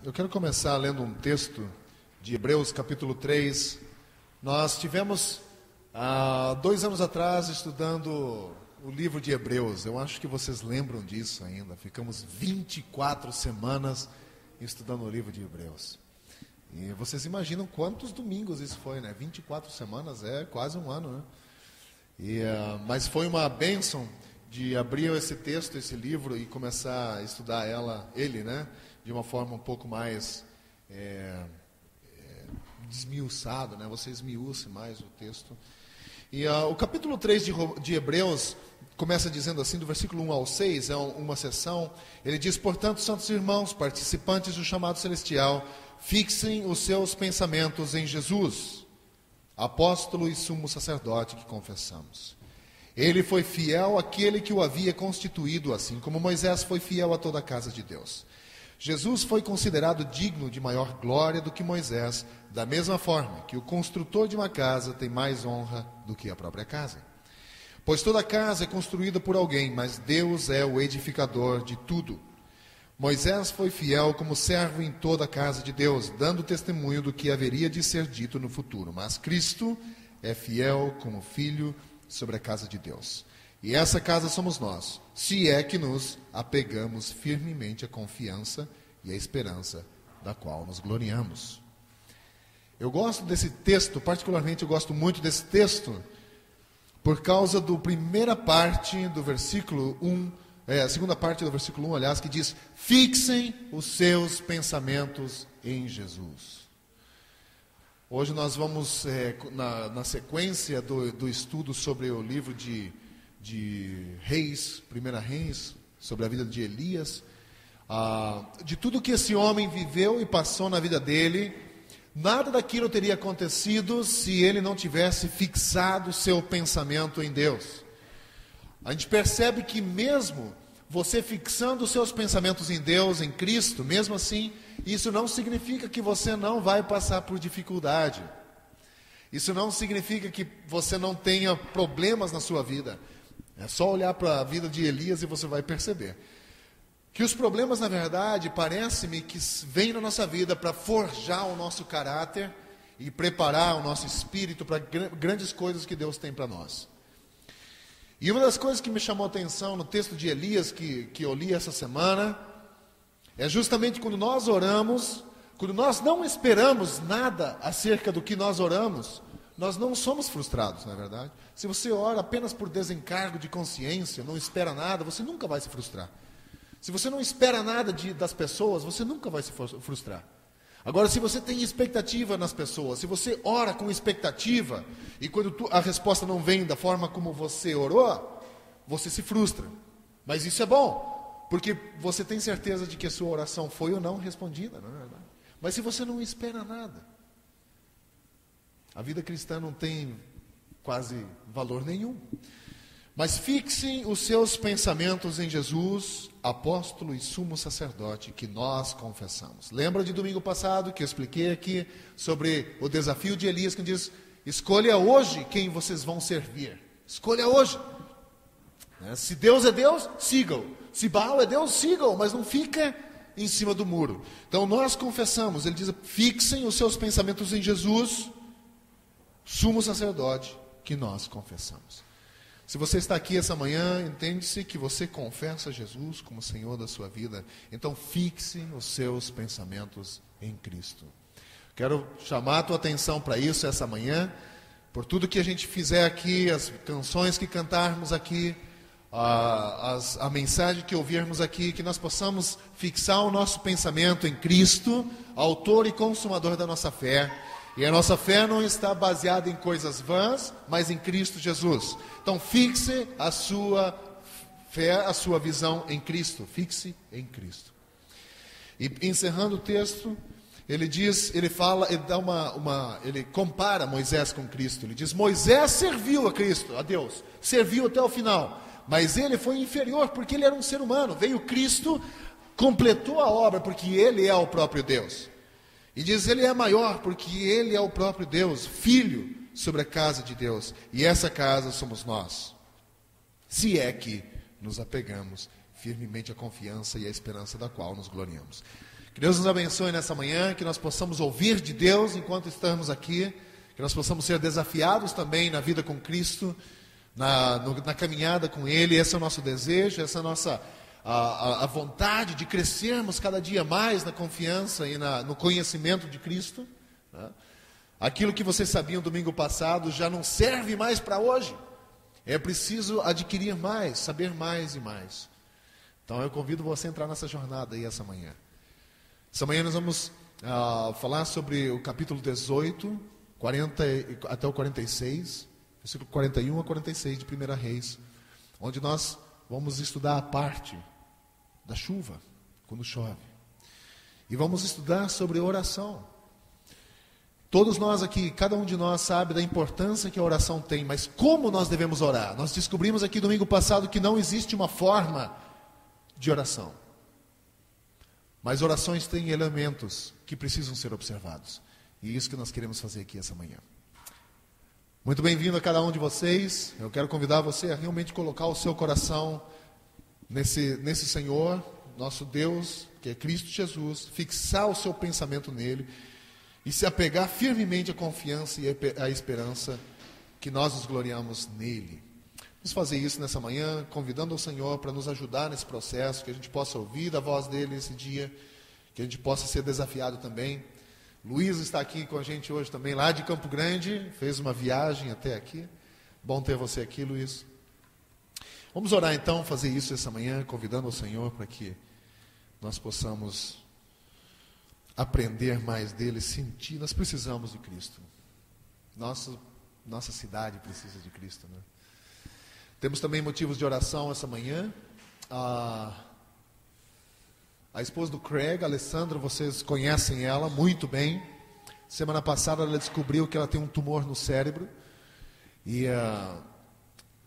Eu quero começar lendo um texto de Hebreus capítulo 3. Nós tivemos, 2 anos atrás, estudando o livro de Hebreus. Eu acho que vocês lembram disso ainda. Ficamos 24 semanas estudando o livro de Hebreus. E vocês imaginam quantos domingos isso foi, né? 24 semanas é quase um ano, né? Mas foi uma bênção de abrir esse texto, esse livro, e começar a estudar ele, né? De uma forma um pouco mais desmiuçada, né? Você esmiuce mais o texto. E o capítulo 3 de Hebreus começa dizendo assim, do versículo 1 ao 6, é uma seção. Ele diz: portanto, santos irmãos, participantes do chamado celestial, fixem os seus pensamentos em Jesus, apóstolo e sumo sacerdote que confessamos. Ele foi fiel àquele que o havia constituído, assim como Moisés foi fiel a toda a casa de Deus. Jesus foi considerado digno de maior glória do que Moisés, da mesma forma que o construtor de uma casa tem mais honra do que a própria casa. Pois toda casa é construída por alguém, mas Deus é o edificador de tudo. Moisés foi fiel como servo em toda a casa de Deus, dando testemunho do que haveria de ser dito no futuro. Mas Cristo é fiel como filho sobre a casa de Deus. E essa casa somos nós, se é que nos apegamos firmemente à confiança e à esperança da qual nos gloriamos. Eu gosto desse texto, particularmente eu gosto muito desse texto, por causa da primeira parte do versículo 1, a segunda parte do versículo 1, aliás, que diz: fixem os seus pensamentos em Jesus. Hoje nós vamos, na sequência do estudo sobre o livro de Reis, 1 Reis, sobre a vida de Elias, de tudo que esse homem viveu e passou na vida dele, nada daquilo teria acontecido se ele não tivesse fixado seu pensamento em Deus. A gente percebe que mesmo você fixando os seus pensamentos em Deus, em Cristo, mesmo assim, isso não significa que você não vai passar por dificuldade. Isso não significa que você não tenha problemas na sua vida. É só olhar para a vida de Elias e você vai perceber que os problemas, na verdade, parece-me que vêm na nossa vida para forjar o nosso caráter e preparar o nosso espírito para grandes coisas que Deus tem para nós. E uma das coisas que me chamou a atenção no texto de Elias, que eu li essa semana, é justamente quando nós oramos, quando nós não esperamos nada acerca do que nós oramos, nós não somos frustrados, não é verdade? Se você ora apenas por desencargo de consciência, não espera nada, você nunca vai se frustrar. Se você não espera nada das pessoas, você nunca vai se frustrar. Agora, se você tem expectativa nas pessoas, se você ora com expectativa, e quando a resposta não vem da forma como você orou, você se frustra. Mas isso é bom, porque você tem certeza de que a sua oração foi ou não respondida, não é verdade? Mas se você não espera nada, a vida cristã não tem quase valor nenhum. Mas fixem os seus pensamentos em Jesus, apóstolo e sumo sacerdote, que nós confessamos. Lembra de domingo passado que eu expliquei aqui sobre o desafio de Elias, que diz: escolha hoje quem vocês vão servir. Escolha hoje. Se Deus é Deus, sigam. Se Baal é Deus, sigam, mas não fica em cima do muro. Então nós confessamos, ele diz: fixem os seus pensamentos em Jesus, sumo sacerdote, que nós confessamos. Se você está aqui essa manhã, entende-se que você confessa Jesus como Senhor da sua vida. Então fixe os seus pensamentos em Cristo. Quero chamar a tua atenção para isso essa manhã, por tudo que a gente fizer aqui, as canções que cantarmos aqui, a mensagem que ouvirmos aqui, que nós possamos fixar o nosso pensamento em Cristo, autor e consumador da nossa fé. E a nossa fé não está baseada em coisas vãs, mas em Cristo Jesus. Então fixe a sua fé, a sua visão em Cristo. Fixe em Cristo. E encerrando o texto, ele diz, ele fala, ele dá ele compara Moisés com Cristo. Ele diz: Moisés serviu a Cristo, a Deus, serviu até o final, mas ele foi inferior porque ele era um ser humano. Veio Cristo, completou a obra porque ele é o próprio Deus. E diz: ele é maior porque ele é o próprio Deus, filho sobre a casa de Deus. E essa casa somos nós, se é que nos apegamos firmemente à confiança e à esperança da qual nos gloriamos. Que Deus nos abençoe nessa manhã, que nós possamos ouvir de Deus enquanto estamos aqui, que nós possamos ser desafiados também na vida com Cristo, na caminhada com Ele. Esse é o nosso desejo, essa é a nossa a vontade de crescermos cada dia mais na confiança e no conhecimento de Cristo, né? Aquilo que vocês sabiam domingo passado já não serve mais para hoje. É preciso adquirir mais, saber mais e mais. Então eu convido você a entrar nessa jornada aí essa manhã. Essa manhã nós vamos falar sobre o capítulo 18, 40 até o 46, versículo 41 a 46 de 1 Reis, onde nós vamos estudar a parte da chuva, quando chove. E vamos estudar sobre oração. Todos nós aqui, cada um de nós sabe da importância que a oração tem, mas como nós devemos orar? Nós descobrimos aqui domingo passado que não existe uma forma de oração. Mas orações têm elementos que precisam ser observados. E é isso que nós queremos fazer aqui essa manhã. Muito bem-vindo a cada um de vocês. Eu quero convidar você a realmente colocar o seu coração nesse Senhor, nosso Deus, que é Cristo Jesus, fixar o seu pensamento nele e se apegar firmemente à confiança e à esperança que nós nos gloriamos nele. Vamos fazer isso nessa manhã, convidando o Senhor para nos ajudar nesse processo, que a gente possa ouvir a voz dele esse dia, que a gente possa ser desafiado também. Luiz está aqui com a gente hoje também, lá de Campo Grande, fez uma viagem até aqui. Bom ter você aqui, Luiz. Vamos orar então, fazer isso essa manhã, convidando o Senhor para que nós possamos aprender mais dele, sentir. Nós precisamos de Cristo. Nossa cidade precisa de Cristo, né? Temos também motivos de oração essa manhã. A esposa do Craig, a Alessandra, vocês conhecem ela muito bem. Semana passada ela descobriu que ela tem um tumor no cérebro. E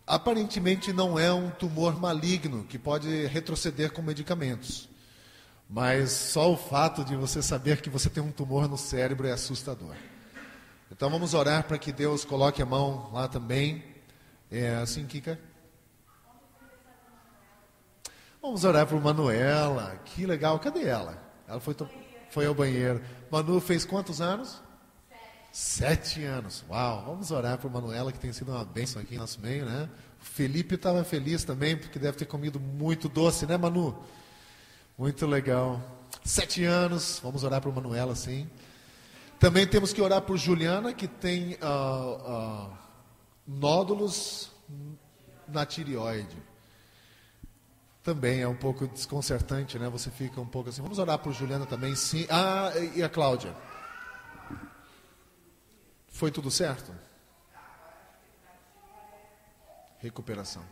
aparentemente não é um tumor maligno, que pode retroceder com medicamentos. Mas só o fato de você saber que você tem um tumor no cérebro é assustador. Então vamos orar para que Deus coloque a mão lá também. É assim, Kika? Vamos orar por Manuela. Que legal. Cadê ela? Ela foi ao banheiro. Manu fez quantos anos? 7 anos. Uau. Vamos orar por Manuela, que tem sido uma bênção aqui em nosso meio, né? O Felipe estava feliz também, porque deve ter comido muito doce, né, Manu? Muito legal. 7 anos. Vamos orar por Manuela, sim. Também temos que orar por Juliana, que tem nódulos na tireoide. Também é um pouco desconcertante, né? Você fica um pouco assim. Vamos orar por Juliana também, sim. E a Cláudia? Foi tudo certo? Recuperação.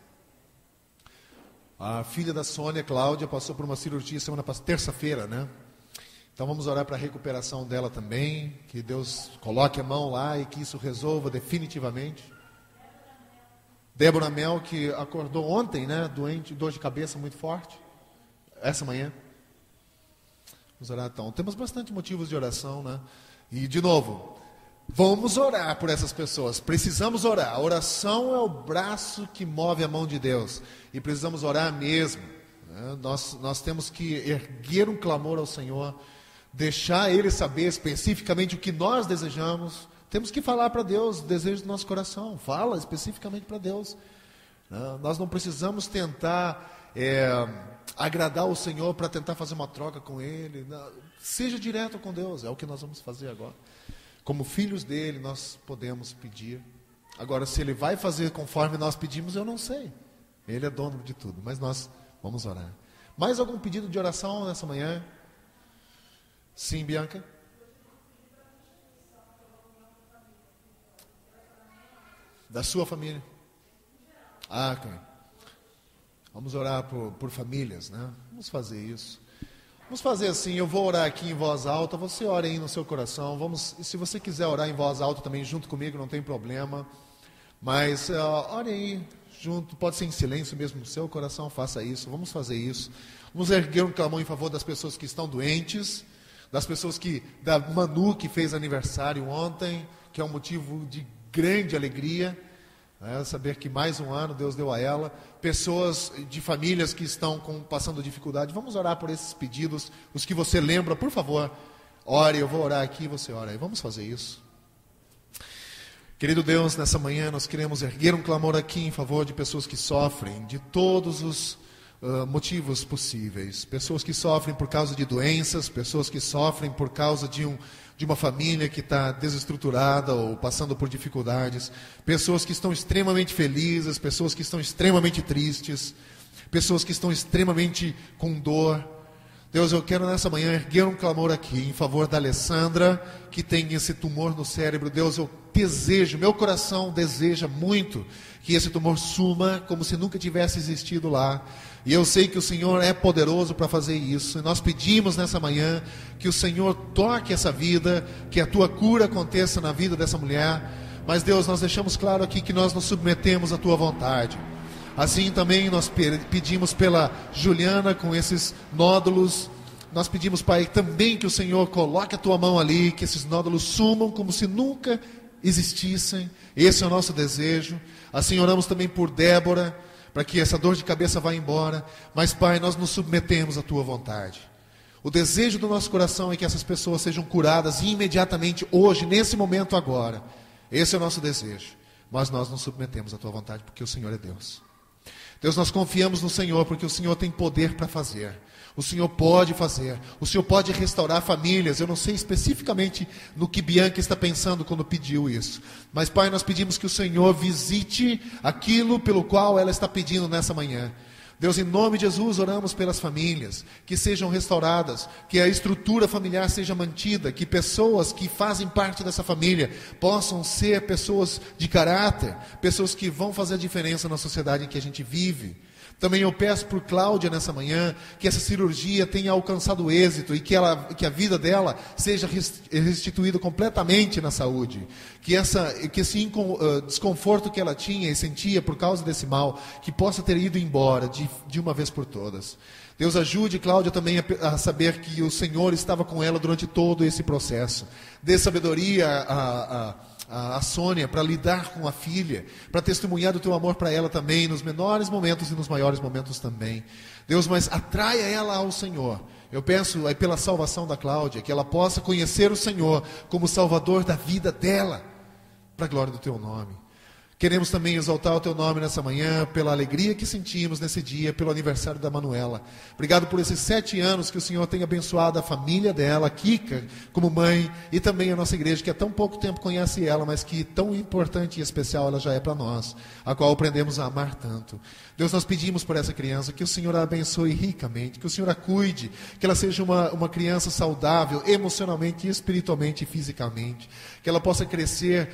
A filha da Sônia, Cláudia, passou por uma cirurgia semana passada, terça-feira, né? Então vamos orar para a recuperação dela também, que Deus coloque a mão lá e que isso resolva definitivamente. Débora Mel, que acordou ontem, né, doente, dor de cabeça muito forte, essa manhã. Vamos orar então. Temos bastante motivos de oração, né? E de novo, vamos orar por essas pessoas. Precisamos orar. A oração é o braço que move a mão de Deus. E precisamos orar mesmo, né? Nós temos que erguer um clamor ao Senhor, deixar Ele saber especificamente o que nós desejamos. Temos que falar para Deus o desejo do nosso coração. Fala especificamente para Deus. Nós não precisamos tentar agradar o Senhor para tentar fazer uma troca com Ele. Seja direto com Deus, é o que nós vamos fazer agora. Como filhos dele, nós podemos pedir. Agora, se Ele vai fazer conforme nós pedimos, eu não sei. Ele é dono de tudo, mas nós vamos orar. Mais algum pedido de oração nessa manhã? Sim, Bianca? Da sua família? Ok. Vamos orar por famílias, né? Vamos fazer isso. Vamos fazer assim, eu vou orar aqui em voz alta, você ore aí no seu coração. Se você quiser orar em voz alta também junto comigo, não tem problema. Mas ore aí junto, pode ser em silêncio mesmo no seu coração, faça isso. Vamos fazer isso. Vamos erguer um clamor em favor das pessoas que estão doentes, das pessoas da Manu, que fez aniversário ontem, que é um motivo de grande alegria. Saber que mais um ano Deus deu a ela, pessoas de famílias que estão passando dificuldade. Vamos orar por esses pedidos, os que você lembra, por favor, ore. Eu vou orar aqui, você ora aí. Vamos fazer isso. Querido Deus, nessa manhã nós queremos erguer um clamor aqui em favor de pessoas que sofrem de todos os motivos possíveis. Pessoas que sofrem por causa de doenças, pessoas que sofrem por causa de uma família que está desestruturada ou passando por dificuldades, pessoas que estão extremamente felizes, pessoas que estão extremamente tristes, pessoas que estão extremamente com dor. Deus, eu quero nessa manhã erguer um clamor aqui em favor da Alessandra, que tem esse tumor no cérebro. Deus, eu desejo, meu coração deseja muito que esse tumor suma como se nunca tivesse existido lá. E eu sei que o Senhor é poderoso para fazer isso. E nós pedimos nessa manhã que o Senhor toque essa vida, que a tua cura aconteça na vida dessa mulher. Mas Deus, nós deixamos claro aqui que nós nos submetemos à tua vontade. Assim também nós pedimos pela Juliana com esses nódulos. Nós pedimos, Pai, também que o Senhor coloque a tua mão ali, que esses nódulos sumam como se nunca existissem. Esse é o nosso desejo. Assim oramos também por Débora, para que essa dor de cabeça vá embora. Mas, Pai, nós nos submetemos à tua vontade. O desejo do nosso coração é que essas pessoas sejam curadas imediatamente, hoje, nesse momento, agora. Esse é o nosso desejo. Mas nós nos submetemos à tua vontade, porque o Senhor é Deus. Deus, nós confiamos no Senhor, porque o Senhor tem poder para fazer. O Senhor pode fazer. O Senhor pode restaurar famílias. Eu não sei especificamente no que Bianca está pensando quando pediu isso. Mas, Pai, nós pedimos que o Senhor visite aquilo pelo qual ela está pedindo nessa manhã. Deus, em nome de Jesus, oramos pelas famílias, que sejam restauradas, que a estrutura familiar seja mantida, que pessoas que fazem parte dessa família possam ser pessoas de caráter, pessoas que vão fazer a diferença na sociedade em que a gente vive. Também eu peço por Cláudia nessa manhã, que essa cirurgia tenha alcançado êxito e que a vida dela seja restituída completamente na saúde. Que esse desconforto que ela tinha e sentia por causa desse mal, que possa ter ido embora de uma vez por todas. Deus, ajude Cláudia também a saber que o Senhor estava com ela durante todo esse processo. Dê sabedoria a Sônia para lidar com a filha, para testemunhar do teu amor para ela também, nos menores momentos e nos maiores momentos também. Deus, mas atraia ela ao Senhor. Eu peço aí pela salvação da Cláudia, que ela possa conhecer o Senhor como Salvador da vida dela, para a glória do teu nome. Queremos também exaltar o teu nome nessa manhã, pela alegria que sentimos nesse dia, pelo aniversário da Manuela. Obrigado por esses 7 anos que o Senhor tem abençoado a família dela, a Kika, como mãe, e também a nossa igreja, que há tão pouco tempo conhece ela, mas que tão importante e especial ela já é para nós, a qual aprendemos a amar tanto. Deus, nós pedimos por essa criança, que o Senhor a abençoe ricamente, que o Senhor a cuide, que ela seja uma criança saudável, emocionalmente, espiritualmente e fisicamente, que ela possa crescer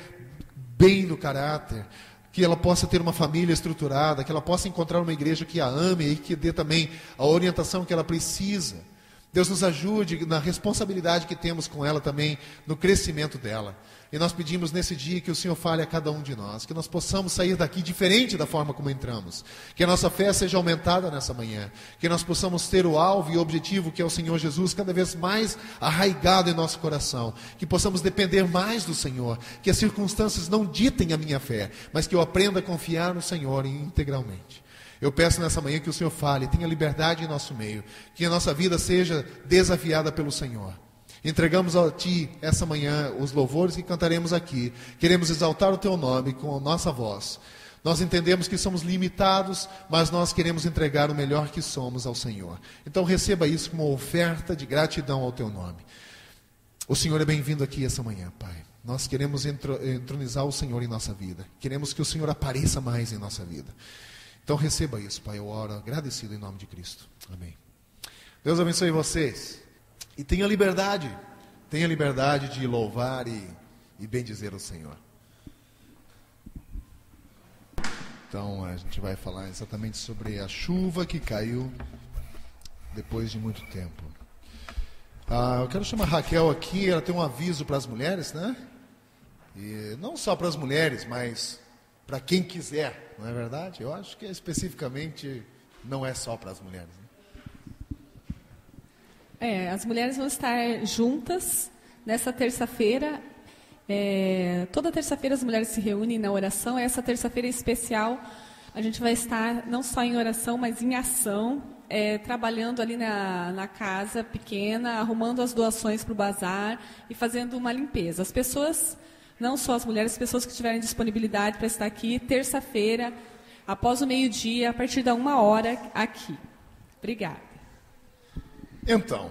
bem no caráter, que ela possa ter uma família estruturada, que ela possa encontrar uma igreja que a ame e que dê também a orientação que ela precisa. Deus, nos ajude na responsabilidade que temos com ela também, no crescimento dela. E nós pedimos nesse dia que o Senhor fale a cada um de nós, que nós possamos sair daqui diferente da forma como entramos, que a nossa fé seja aumentada nessa manhã, que nós possamos ter o alvo e o objetivo que é o Senhor Jesus cada vez mais arraigado em nosso coração, que possamos depender mais do Senhor, que as circunstâncias não ditem a minha fé, mas que eu aprenda a confiar no Senhor integralmente. Eu peço nessa manhã que o Senhor fale, tenha liberdade em nosso meio, que a nossa vida seja desafiada pelo Senhor. Entregamos a Ti essa manhã os louvores que cantaremos aqui. Queremos exaltar o Teu nome com a nossa voz. Nós entendemos que somos limitados, mas nós queremos entregar o melhor que somos ao Senhor. Então receba isso como uma oferta de gratidão ao Teu nome. O Senhor é bem-vindo aqui essa manhã, Pai. Nós queremos entronizar o Senhor em nossa vida. Queremos que o Senhor apareça mais em nossa vida. Então receba isso, Pai. Eu oro agradecido em nome de Cristo. Amém. Deus abençoe vocês. E tenha liberdade de louvar e bendizer o Senhor. Então a gente vai falar exatamente sobre a chuva que caiu depois de muito tempo. Eu quero chamar a Raquel aqui, ela tem um aviso para as mulheres, né? E não só para as mulheres, mas para quem quiser, não é verdade? Eu acho que especificamente não é só para as mulheres, né? As mulheres vão estar juntas nessa terça-feira Toda terça-feira as mulheres se reúnem na oração. Essa terça-feira é especial. A gente vai estar não só em oração, mas em ação, trabalhando ali na casa pequena, arrumando as doações para o bazar e fazendo uma limpeza. As pessoas, não só as mulheres, as pessoas que tiverem disponibilidade para estar aqui, terça-feira, após o meio-dia, a partir da 1h aqui. Obrigada. Então,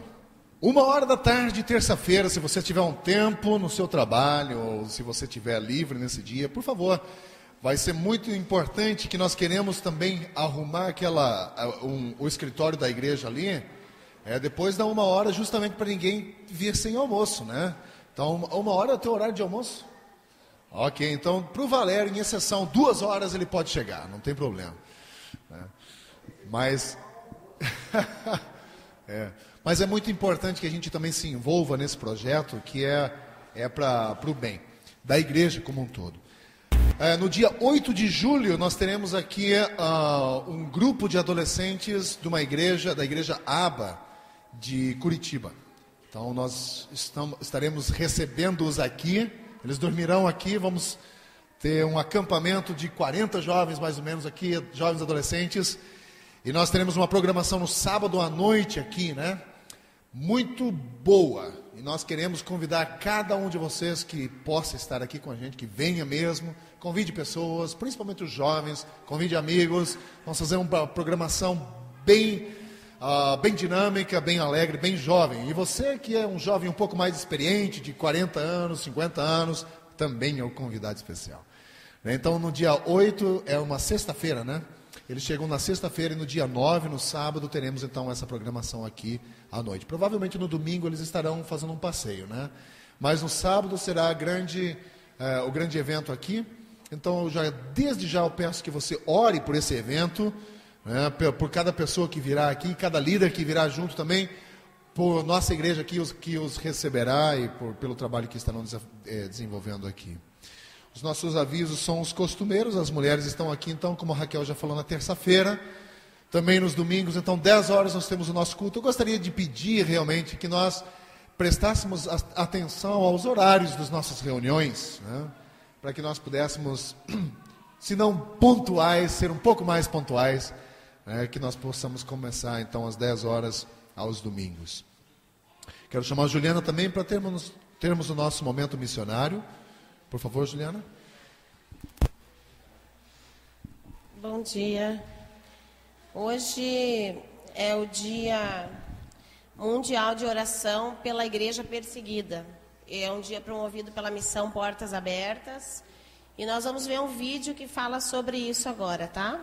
1h, terça-feira, se você tiver um tempo no seu trabalho, ou se você estiver livre nesse dia, por favor, vai ser muito importante que nós queremos também arrumar o escritório da igreja ali, depois da 1h, justamente para ninguém vir sem almoço, né? Então, 1h é o teu horário de almoço? Ok, então, para o Valério, em exceção, 2h ele pode chegar, não tem problema. Mas... Mas é muito importante que a gente também se envolva nesse projeto, que é para o bem da igreja como um todo. No dia 8 de julho, nós teremos aqui um grupo de adolescentes de uma igreja, da igreja ABA de Curitiba. Então, nós estaremos recebendo-os aqui, eles dormirão aqui, vamos ter um acampamento de 40 jovens, mais ou menos, aqui, jovens adolescentes, e nós teremos uma programação no sábado à noite aqui, né? Muito boa. E nós queremos convidar cada um de vocês que possa estar aqui com a gente, que venha mesmo, convide pessoas, principalmente os jovens, convide amigos. Vamos fazer uma programação bem dinâmica, bem alegre, bem jovem. E você que é um jovem um pouco mais experiente, de 40 anos, 50 anos, também é o convidado especial. Então, no dia 8, é uma sexta-feira, né? Eles chegam na sexta-feira e no dia 9, no sábado, teremos então essa programação aqui à noite. Provavelmente no domingo eles estarão fazendo um passeio, né? Mas no sábado será o grande evento aqui. Então, desde já eu peço que você ore por esse evento, né? Por cada pessoa que virá aqui, cada líder que virá junto também, por nossa igreja aqui, que os receberá e pelo trabalho que estarão desenvolvendo aqui. Os nossos avisos são os costumeiros, as mulheres estão aqui, então, como a Raquel já falou, na terça-feira, também nos domingos, então, 10h nós temos o nosso culto. Eu gostaria de pedir, realmente, que nós prestássemos atenção aos horários das nossas reuniões, né? Para que nós pudéssemos, se não pontuais, ser um pouco mais pontuais, né? Que nós possamos começar, então, às 10h aos domingos. Quero chamar a Juliana também para termos o nosso momento missionário. Por favor, Juliana. Bom dia. Hoje é o Dia Mundial de Oração pela Igreja Perseguida. É um dia promovido pela Missão Portas Abertas. E nós vamos ver um vídeo que fala sobre isso agora, tá?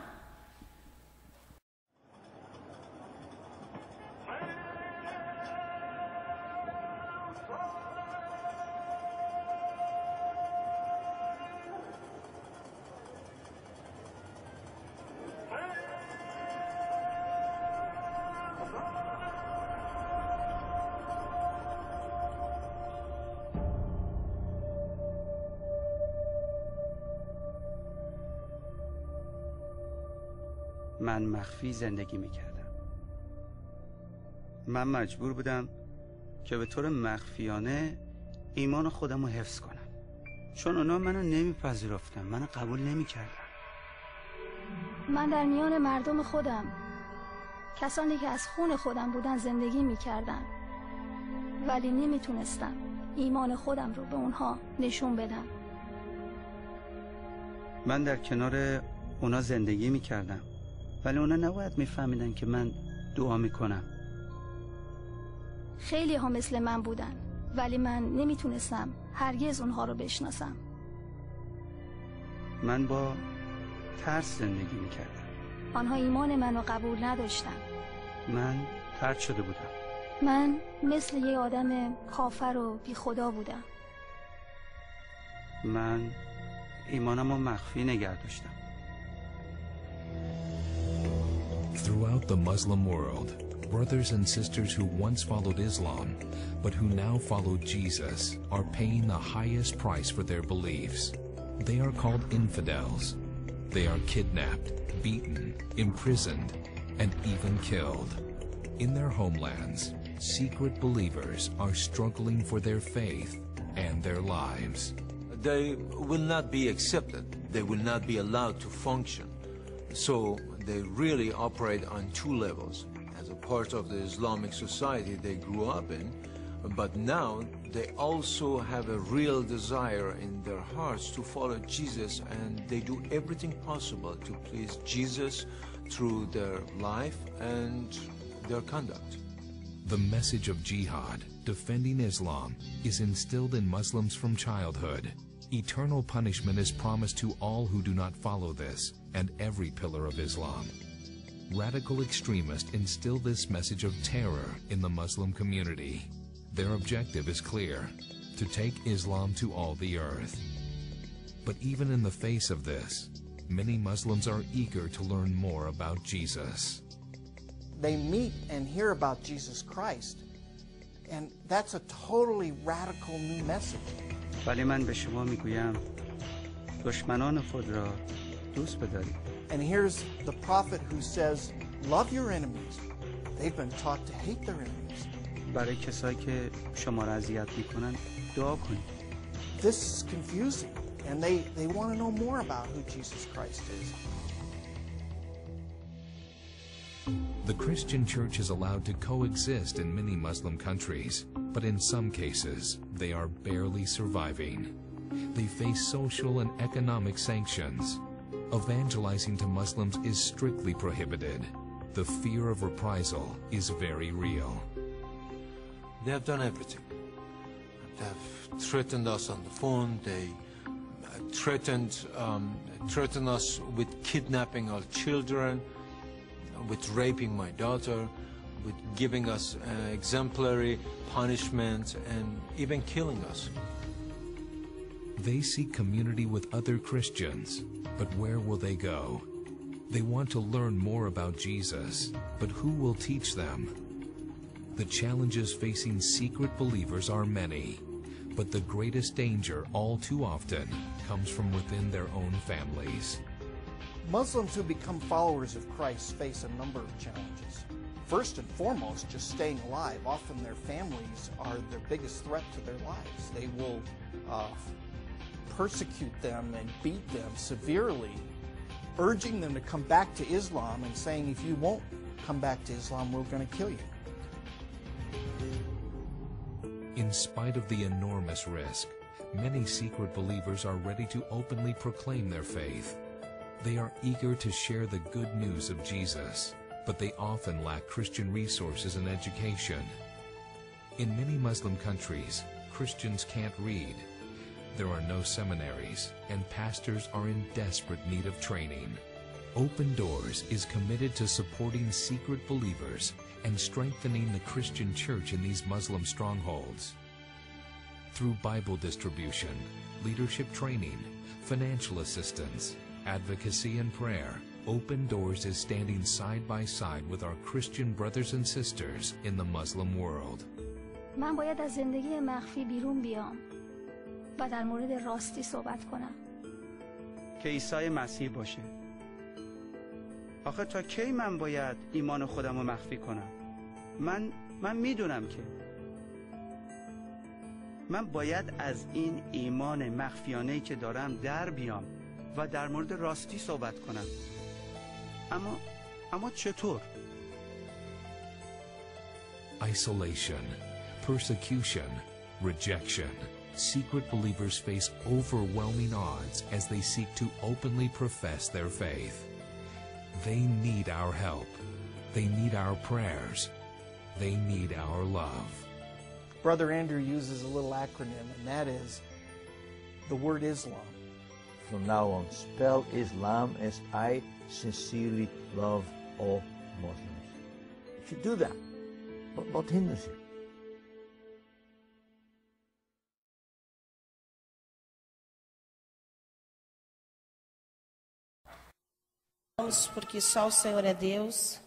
من مخفی زندگی میکردم. من مجبور بودم که به طور مخفیانه ایمان خودم رو حفظ کنم، چون اونا منو نمیپذیرفتن، منو قبول نمیکردن. من در میان مردم خودم، کسانی که از خون خودم بودن، زندگی میکردم، ولی نمیتونستم ایمان خودم رو به اونها نشون بدم. من در کنار اونا زندگی میکردم، ولی اونا نباید میفهمیدن که من دعا میکنم. خیلی ها مثل من بودن، ولی من نمیتونستم هرگز اونها رو بشناسم. من با ترس زندگی میکردم. آنها ایمان منو قبول نداشتن. من طرد شده بودم. من مثل یه آدم کافر و بی خدا بودم. من ایمانم رو مخفی نگه داشتم. Throughout the Muslim world, brothers and sisters who once followed Islam, but who now follow Jesus, are paying the highest price for their beliefs. They are called infidels. They are kidnapped, beaten, imprisoned, and even killed. In their homelands, secret believers are struggling for their faith and their lives. They will not be accepted. They will not be allowed to function. So they really operate on two levels. As a part of the Islamic society they grew up in, but now they also have a real desire in their hearts to follow Jesus, and they do everything possible to please Jesus through their life and their conduct. The message of jihad, defending Islam, is instilled in Muslims from childhood. Eternal punishment is promised to all who do not follow this and every pillar of Islam. Radical extremists instill this message of terror in the Muslim community. Their objective is clear: to take Islam to all the earth. But even in the face of this, many Muslims are eager to learn more about Jesus. They meet and hear about Jesus Christ, and that's a totally radical new message. ولی من به شما میگویم دشمنان خود را دوست بدارید. And here's the prophet who says, love your enemies. They've been taught to hate their enemies. برای کسایی که شما را اذیت میکنن دعا کنید. This is confusing, and they want to know more about who Jesus Christ is. The Christian church is allowed to coexist in many Muslim countries, but in some cases, they are barely surviving. They face social and economic sanctions. Evangelizing to Muslims is strictly prohibited. The fear of reprisal is very real. They have done everything. They have threatened us on the phone. They threatened us with kidnapping our children, with raping my daughter, with giving us exemplary punishment, and even killing us. They seek community with other Christians, but where will they go? They want to learn more about Jesus, but who will teach them? The challenges facing secret believers are many, but the greatest danger all too often comes from within their own families. Muslims who become followers of Christ face a number of challenges. First and foremost, just staying alive. Often their families are their biggest threat to their lives. They will persecute them and beat them severely, urging them to come back to Islam and saying, if you won't come back to Islam, we're going to kill you. In spite of the enormous risk, many secret believers are ready to openly proclaim their faith. They are eager to share the good news of Jesus, but they often lack Christian resources and education. In many Muslim countries, Christians can't read. There are no seminaries, and pastors are in desperate need of training. Open Doors is committed to supporting secret believers and strengthening the Christian church in these Muslim strongholds. Through Bible distribution, leadership training, financial assistance, advocacy and prayer, Open Doors is standing side by side with our Christian brothers and sisters in the Muslim world. من باید از زندگی مخفی بیرون بیام و در مورد راستی صحبت کنم. که عیسی مسیح باشه. آخه تا کی من باید ایمان خودم رو مخفی کنم؟ من میدونم که من باید از این ایمان مخفیانه‌ای که دارم در بیام و در مورد راستی صحبت کنم. اما چطور؟ Isolation, persecution, rejection. Secret believers face overwhelming odds as they seek to openly profess their faith. They need our help. They need our prayers. They need our love. Brother Andrew uses a little acronym, and that is the word Islam. From now on, spell Islam as I sincerely love all Muslims. If you do that, what hinders you? Porque só o Senhor é Deus.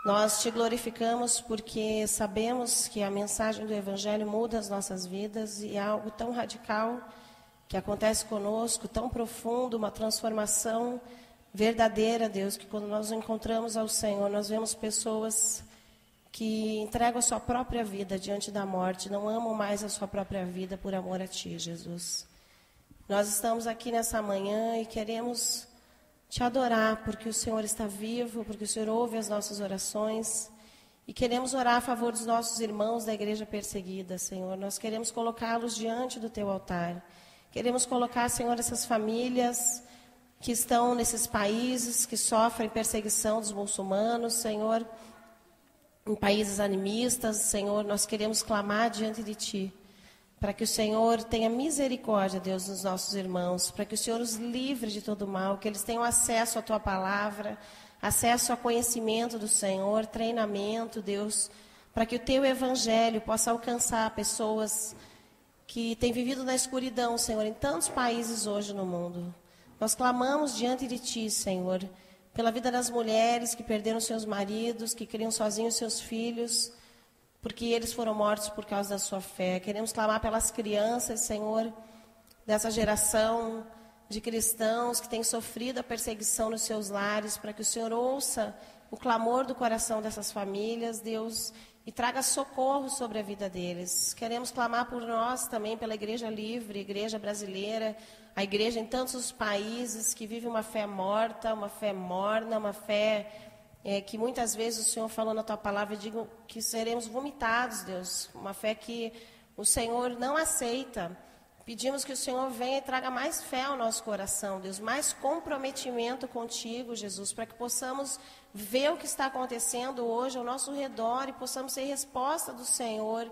Nós te glorificamos porque sabemos que a mensagem do Evangelho muda as nossas vidas e é algo tão radical que acontece conosco, tão profundo, uma transformação verdadeira, Deus, que quando nós encontramos ao Senhor, nós vemos pessoas que entregam a sua própria vida diante da morte, não amam mais a sua própria vida por amor a Ti, Jesus. Nós estamos aqui nessa manhã e queremos Te adorar, porque o Senhor está vivo, porque o Senhor ouve as nossas orações. E queremos orar a favor dos nossos irmãos da igreja perseguida, Senhor. Nós queremos colocá-los diante do Teu altar. Queremos colocar, Senhor, essas famílias que estão nesses países, que sofrem perseguição dos muçulmanos, Senhor, em países animistas, Senhor. Nós queremos clamar diante de Ti, para que o Senhor tenha misericórdia, Deus, dos nossos irmãos, para que o Senhor os livre de todo mal, que eles tenham acesso à Tua palavra, acesso a conhecimento do Senhor, treinamento, Deus, para que o Teu Evangelho possa alcançar pessoas que têm vivido na escuridão, Senhor, em tantos países hoje no mundo. Nós clamamos diante de Ti, Senhor, pela vida das mulheres que perderam seus maridos, que criam sozinhos seus filhos, porque eles foram mortos por causa da sua fé. Queremos clamar pelas crianças, Senhor, dessa geração de cristãos que têm sofrido a perseguição nos seus lares, para que o Senhor ouça o clamor do coração dessas famílias, Deus, e traga socorro sobre a vida deles. Queremos clamar por nós também, pela Igreja Livre, Igreja Brasileira, a igreja em tantos países que vive uma fé morta, uma fé morna, uma fé que muitas vezes o Senhor falou na Tua palavra, digo que seremos vomitados, Deus, uma fé que o Senhor não aceita. Pedimos que o Senhor venha e traga mais fé ao nosso coração, Deus, mais comprometimento contigo, Jesus, para que possamos ver o que está acontecendo hoje ao nosso redor e possamos ser resposta do Senhor,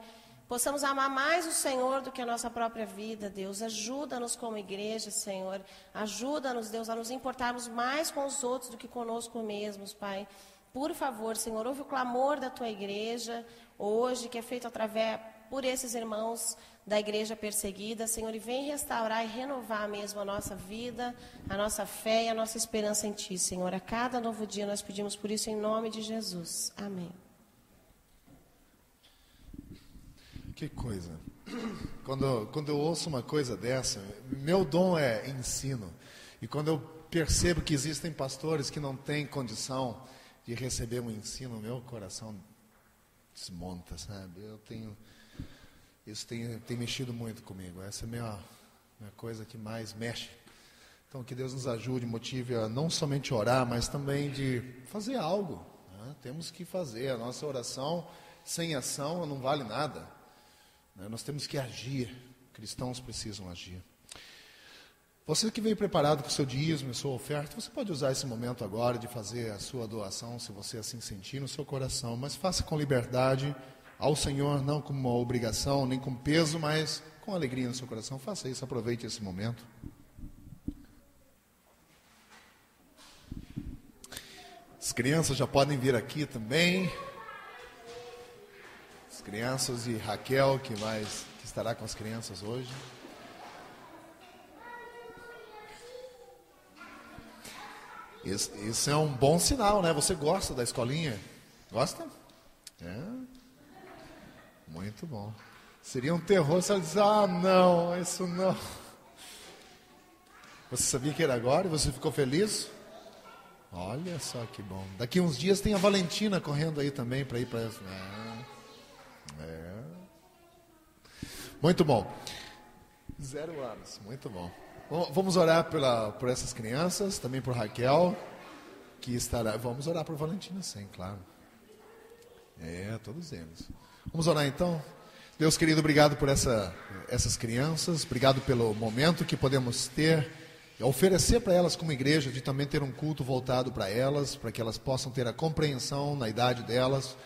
possamos amar mais o Senhor do que a nossa própria vida, Deus. Ajuda-nos como igreja, Senhor. Ajuda-nos, Deus, a nos importarmos mais com os outros do que conosco mesmos, Pai. Por favor, Senhor, ouve o clamor da Tua igreja hoje, que é feito por esses irmãos da igreja perseguida, Senhor, e vem restaurar e renovar mesmo a nossa vida, a nossa fé e a nossa esperança em Ti, Senhor. A cada novo dia nós pedimos por isso em nome de Jesus. Amém. Que coisa. Quando eu ouço uma coisa dessa, meu dom é ensino. E quando eu percebo que existem pastores que não têm condição de receber um ensino, meu coração desmonta, sabe? Isso tem mexido muito comigo. Essa é a minha coisa que mais mexe. Então, que Deus nos ajude, motive a não somente orar, mas também de fazer algo, né? Temos que fazer. A nossa oração sem ação não vale nada. Nós temos que agir. Cristãos precisam agir. Você que veio preparado com o seu dízimo e sua oferta, você pode usar esse momento agora de fazer a sua doação, se você assim sentir no seu coração, mas faça com liberdade ao Senhor, não como uma obrigação, nem com peso, mas com alegria no seu coração. Faça isso, aproveite esse momento. As crianças já podem vir aqui também. As crianças e Raquel, que estará com as crianças hoje. Isso é um bom sinal, né? Você gosta da escolinha? Gosta? É. Muito bom. Seria um terror se ela dissesse, não, isso não. Você sabia que era agora e você ficou feliz? Olha só que bom. Daqui uns dias tem a Valentina correndo aí também para ir para essa. Muito bom. 0 anos, muito bom. Vamos orar por essas crianças, também por Raquel, que estará. Vamos orar por Valentina, sim, claro. Todos eles. Vamos orar então? Deus querido, obrigado por essas crianças, obrigado pelo momento que podemos ter, oferecer para elas como igreja, de também ter um culto voltado para elas, para que elas possam ter a compreensão na idade delas.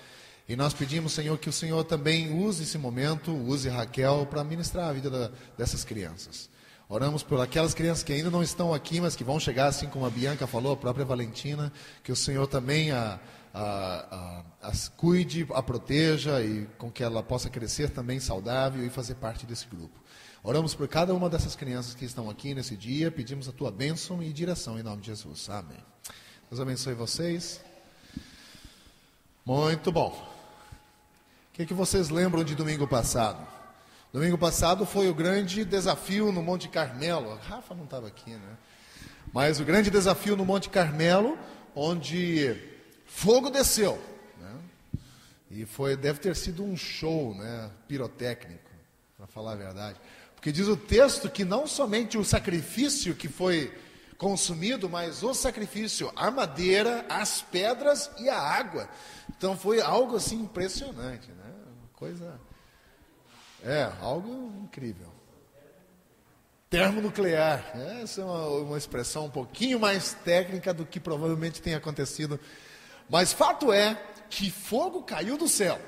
E nós pedimos, Senhor, que o Senhor também use esse momento, use Raquel para ministrar a vida dessas crianças. Oramos por aquelas crianças que ainda não estão aqui, mas que vão chegar, assim como a Bianca falou, a própria Valentina, que o Senhor também as cuide, a proteja e com que ela possa crescer também saudável e fazer parte desse grupo. Oramos por cada uma dessas crianças que estão aqui nesse dia, pedimos a Tua bênção e direção em nome de Jesus. Amém. Deus abençoe vocês. Muito bom. O que vocês lembram de domingo passado? Domingo passado foi o grande desafio no Monte Carmelo. A Rafa não estava aqui, né? Mas o grande desafio no Monte Carmelo, onde fogo desceu, né? E deve ter sido um show, né, pirotécnico, para falar a verdade. Porque diz o texto que não somente o sacrifício que foi consumido, mas o sacrifício, a madeira, as pedras e a água. Então foi algo assim impressionante, né? Algo incrível. Termonuclear. Essa é uma expressão um pouquinho mais técnica do que provavelmente tem acontecido. Mas fato é que fogo caiu do céu.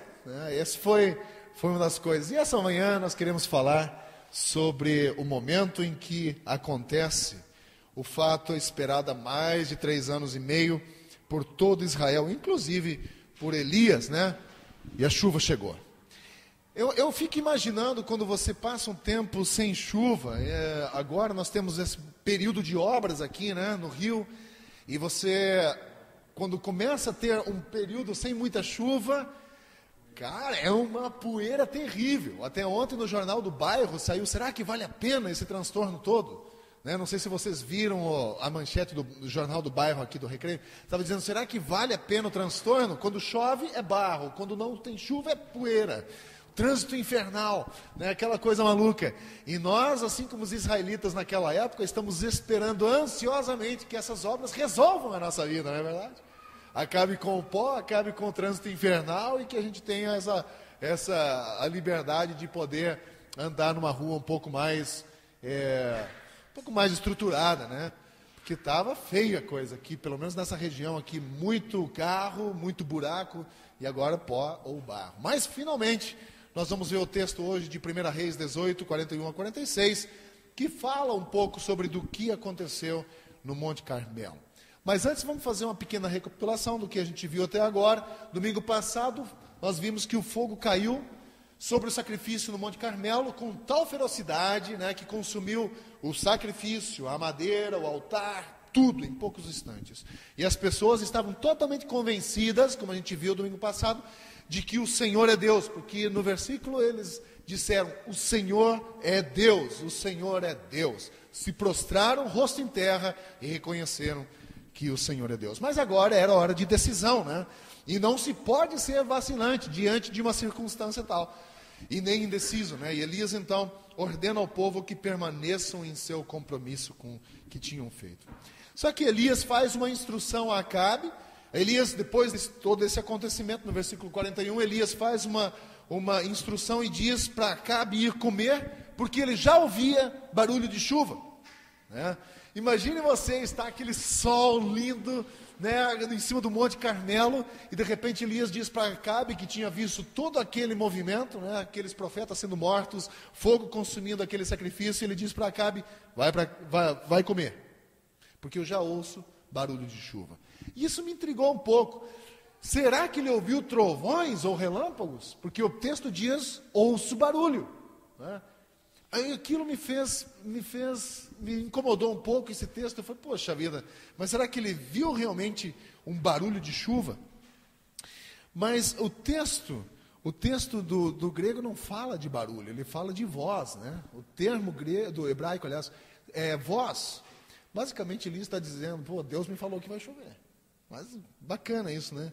Essa foi uma das coisas. E essa manhã nós queremos falar sobre o momento em que acontece o fato esperado há mais de 3 anos e meio por todo Israel, inclusive por Elias, né? E a chuva chegou. Eu fico imaginando quando você passa um tempo sem chuva. Agora nós temos esse período de obras aqui, né, no Rio, e você, quando começa a ter um período sem muita chuva, cara, é uma poeira terrível. Até ontem no Jornal do Bairro saiu, será que vale a pena esse transtorno todo? Não sei se vocês viram a manchete do Jornal do Bairro aqui do Recreio. Estava dizendo, será que vale a pena o transtorno? Quando chove é barro, quando não tem chuva é poeira. Trânsito infernal, né? Aquela coisa maluca. E nós, assim como os israelitas naquela época, estamos esperando ansiosamente que essas obras resolvam a nossa vida, não é verdade? Acabe com o pó, acabe com o trânsito infernal e que a gente tenha a liberdade de poder andar numa rua um pouco mais estruturada, né? Porque estava feia a coisa aqui, pelo menos nessa região aqui, muito carro, muito buraco, e agora pó ou barro. Mas, finalmente, nós vamos ver o texto hoje de 1 Reis 18, 41 a 46, que fala um pouco sobre do que aconteceu no Monte Carmelo. Mas antes vamos fazer uma pequena recapitulação do que a gente viu até agora. Domingo passado, nós vimos que o fogo caiu sobre o sacrifício no Monte Carmelo com tal ferocidade, né, que consumiu o sacrifício, a madeira, o altar, tudo em poucos instantes. E as pessoas estavam totalmente convencidas, como a gente viu domingo passado, de que o Senhor é Deus, porque no versículo eles disseram, o Senhor é Deus, o Senhor é Deus. Se prostraram, rosto em terra, e reconheceram que o Senhor é Deus. Mas agora era hora de decisão, né? E não se pode ser vacilante diante de uma circunstância tal, e nem indeciso, né? E Elias então ordena ao povo que permaneçam em seu compromisso com o que tinham feito. Só que Elias faz uma instrução a Acabe. Elias, depois de todo esse acontecimento, no versículo 41, Elias faz uma instrução e diz para Acabe ir comer, porque ele já ouvia barulho de chuva, né? Imagine você estar aquele sol lindo, né, em cima do Monte Carmelo, e de repente Elias diz para Acabe, que tinha visto todo aquele movimento, né, aqueles profetas sendo mortos, fogo consumindo aquele sacrifício, e ele diz para Acabe, vai comer, porque eu já ouço barulho de chuva. E isso me intrigou um pouco. Será que ele ouviu trovões ou relâmpagos? Porque o texto diz, ouço barulho, né? Aí aquilo me incomodou um pouco esse texto. Eu falei, poxa vida, mas será que ele viu realmente um barulho de chuva? Mas o texto do grego não fala de barulho, ele fala de voz, né? O termo grego, do hebraico, aliás, é voz. Basicamente ele está dizendo, pô, Deus me falou que vai chover. Mas bacana isso, né?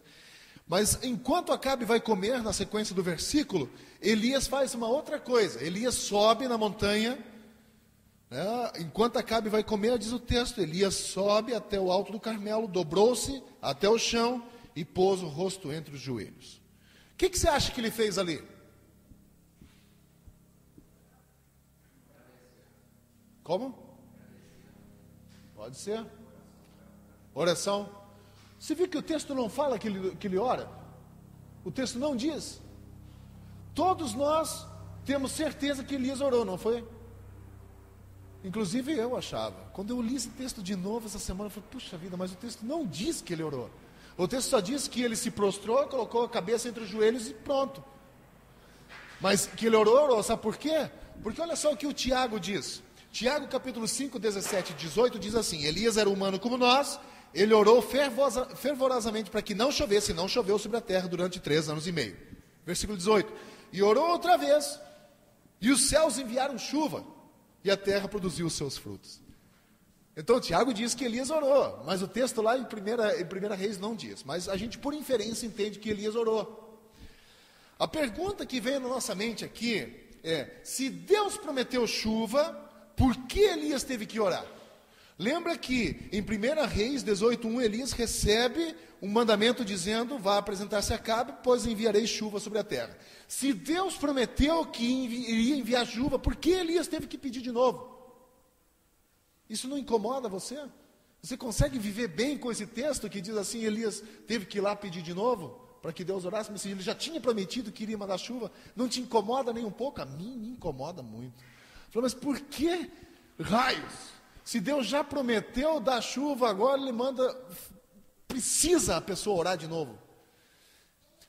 Mas enquanto Acabe vai comer, na sequência do versículo, Elias faz uma outra coisa. Elias sobe na montanha, né? Enquanto Acabe vai comer, diz o texto, Elias sobe até o alto do Carmelo, dobrou-se até o chão e pôs o rosto entre os joelhos. O que você acha que ele fez ali? Como? Pode ser. Oração. Você viu que o texto não fala que ele ora? O texto não diz. Todos nós temos certeza que Elias orou, não foi? Inclusive eu achava. Quando eu li esse texto de novo essa semana, eu falei, puxa vida, mas o texto não diz que ele orou. O texto só diz que ele se prostrou, colocou a cabeça entre os joelhos e pronto. Mas que ele orou, sabe por quê? Porque olha só o que o Tiago diz. Tiago capítulo 5, 17 e 18 diz assim, Elias era humano como nós, ele orou fervorosamente para que não chovesse, e não choveu sobre a terra durante 3 anos e meio. Versículo 18. E orou outra vez, e os céus enviaram chuva, e a terra produziu os seus frutos. Então Tiago diz que Elias orou, mas o texto lá em 1 Reis não diz. Mas a gente por inferência entende que Elias orou. A pergunta que vem na nossa mente aqui é: se Deus prometeu chuva, por que Elias teve que orar? Lembra que em 1 Reis 18:1, Elias recebe um mandamento dizendo: vá apresentar-se a Acabe, pois enviarei chuva sobre a terra. Se Deus prometeu que iria enviar chuva, por que Elias teve que pedir de novo? Isso não incomoda você? Você consegue viver bem com esse texto que diz assim: Elias teve que ir lá pedir de novo para que Deus orasse, mas ele já tinha prometido que iria mandar chuva? Não te incomoda nem um pouco? A mim me incomoda muito. Falei, mas por que raios? Se Deus já prometeu dar chuva, agora Ele manda, precisa a pessoa orar de novo.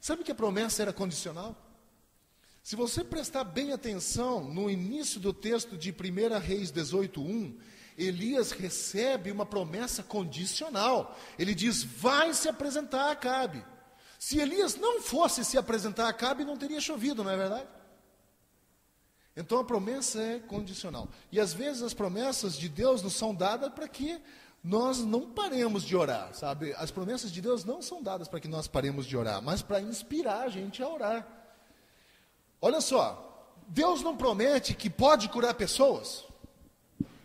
Sabe que a promessa era condicional? Se você prestar bem atenção no início do texto de 1 Reis 18:1, Elias recebe uma promessa condicional. Ele diz: vai se apresentar a Acabe. Se Elias não fosse se apresentar a Acabe, não teria chovido, não é verdade? Então a promessa é condicional. E às vezes as promessas de Deus nos são dadas para que nós não paremos de orar, sabe? As promessas de Deus não são dadas para que nós paremos de orar, mas para inspirar a gente a orar. Olha só, Deus não promete que pode curar pessoas.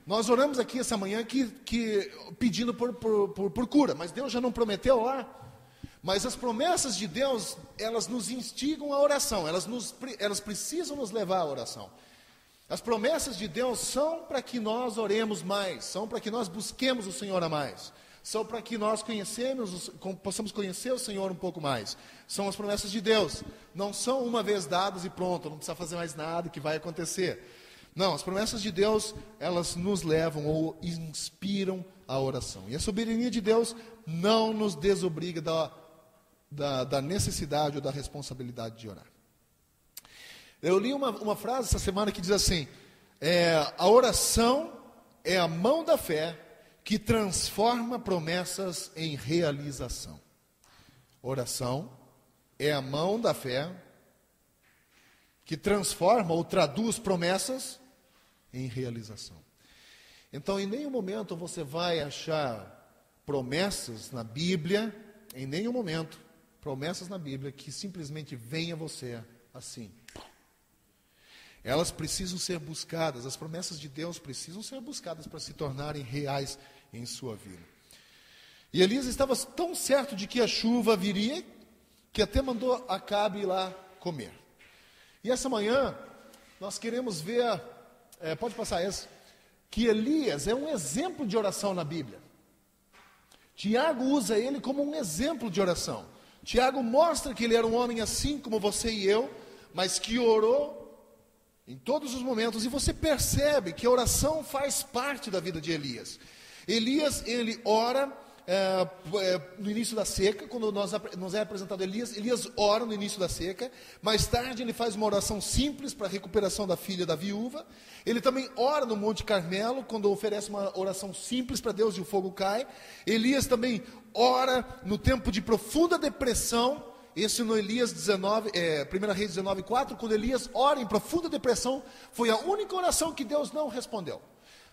Nós oramos aqui essa manhã pedindo por cura, mas Deus já não prometeu lá. Mas as promessas de Deus, elas nos instigam à oração, elas precisam nos levar à oração. As promessas de Deus são para que nós oremos mais, são para que nós busquemos o Senhor a mais, são para que nós possamos conhecer o Senhor um pouco mais. São as promessas de Deus, não são uma vez dadas e pronto, não precisa fazer mais nada que vai acontecer. Não, as promessas de Deus, elas nos levam ou inspiram a oração. E a soberania de Deus não nos desobriga da necessidade ou da responsabilidade de orar. Eu li uma frase essa semana que diz assim: a oração é a mão da fé que transforma promessas em realização. Oração é a mão da fé que transforma ou traduz promessas em realização. Então, em nenhum momento você vai achar promessas na Bíblia, em nenhum momento, promessas na Bíblia que simplesmente vêm a você assim. Elas precisam ser buscadas, as promessas de Deus precisam ser buscadas para se tornarem reais em sua vida. E Elias estava tão certo de que a chuva viria, que até mandou Acabe ir lá comer. E essa manhã, nós queremos ver, pode passar essa, que Elias é um exemplo de oração na Bíblia. Tiago usa ele como um exemplo de oração. Tiago mostra que ele era um homem assim como você e eu, mas que orou em todos os momentos, e você percebe que a oração faz parte da vida de Elias. Elias, ele ora no início da seca, quando nos é apresentado Elias ora no início da seca. Mais tarde ele faz uma oração simples para a recuperação da filha da viúva. Ele também ora no Monte Carmelo, quando oferece uma oração simples para Deus e o fogo cai. Elias também ora no tempo de profunda depressão. Esse no Elias 1 Reis 19:4, quando Elias ora em profunda depressão, foi a única oração que Deus não respondeu.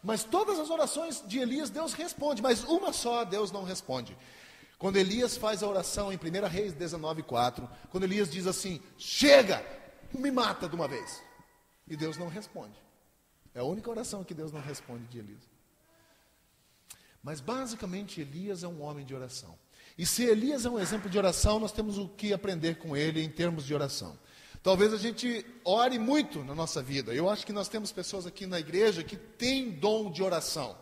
Mas todas as orações de Elias, Deus responde, mas uma só Deus não responde. Quando Elias faz a oração em 1 Reis 19:4, quando Elias diz assim: chega, me mata de uma vez. E Deus não responde. É a única oração que Deus não responde de Elias. Mas basicamente Elias é um homem de oração. E se Elias é um exemplo de oração, nós temos o que aprender com ele em termos de oração. Talvez a gente ore muito na nossa vida. Eu acho que nós temos pessoas aqui na igreja que têm dom de oração.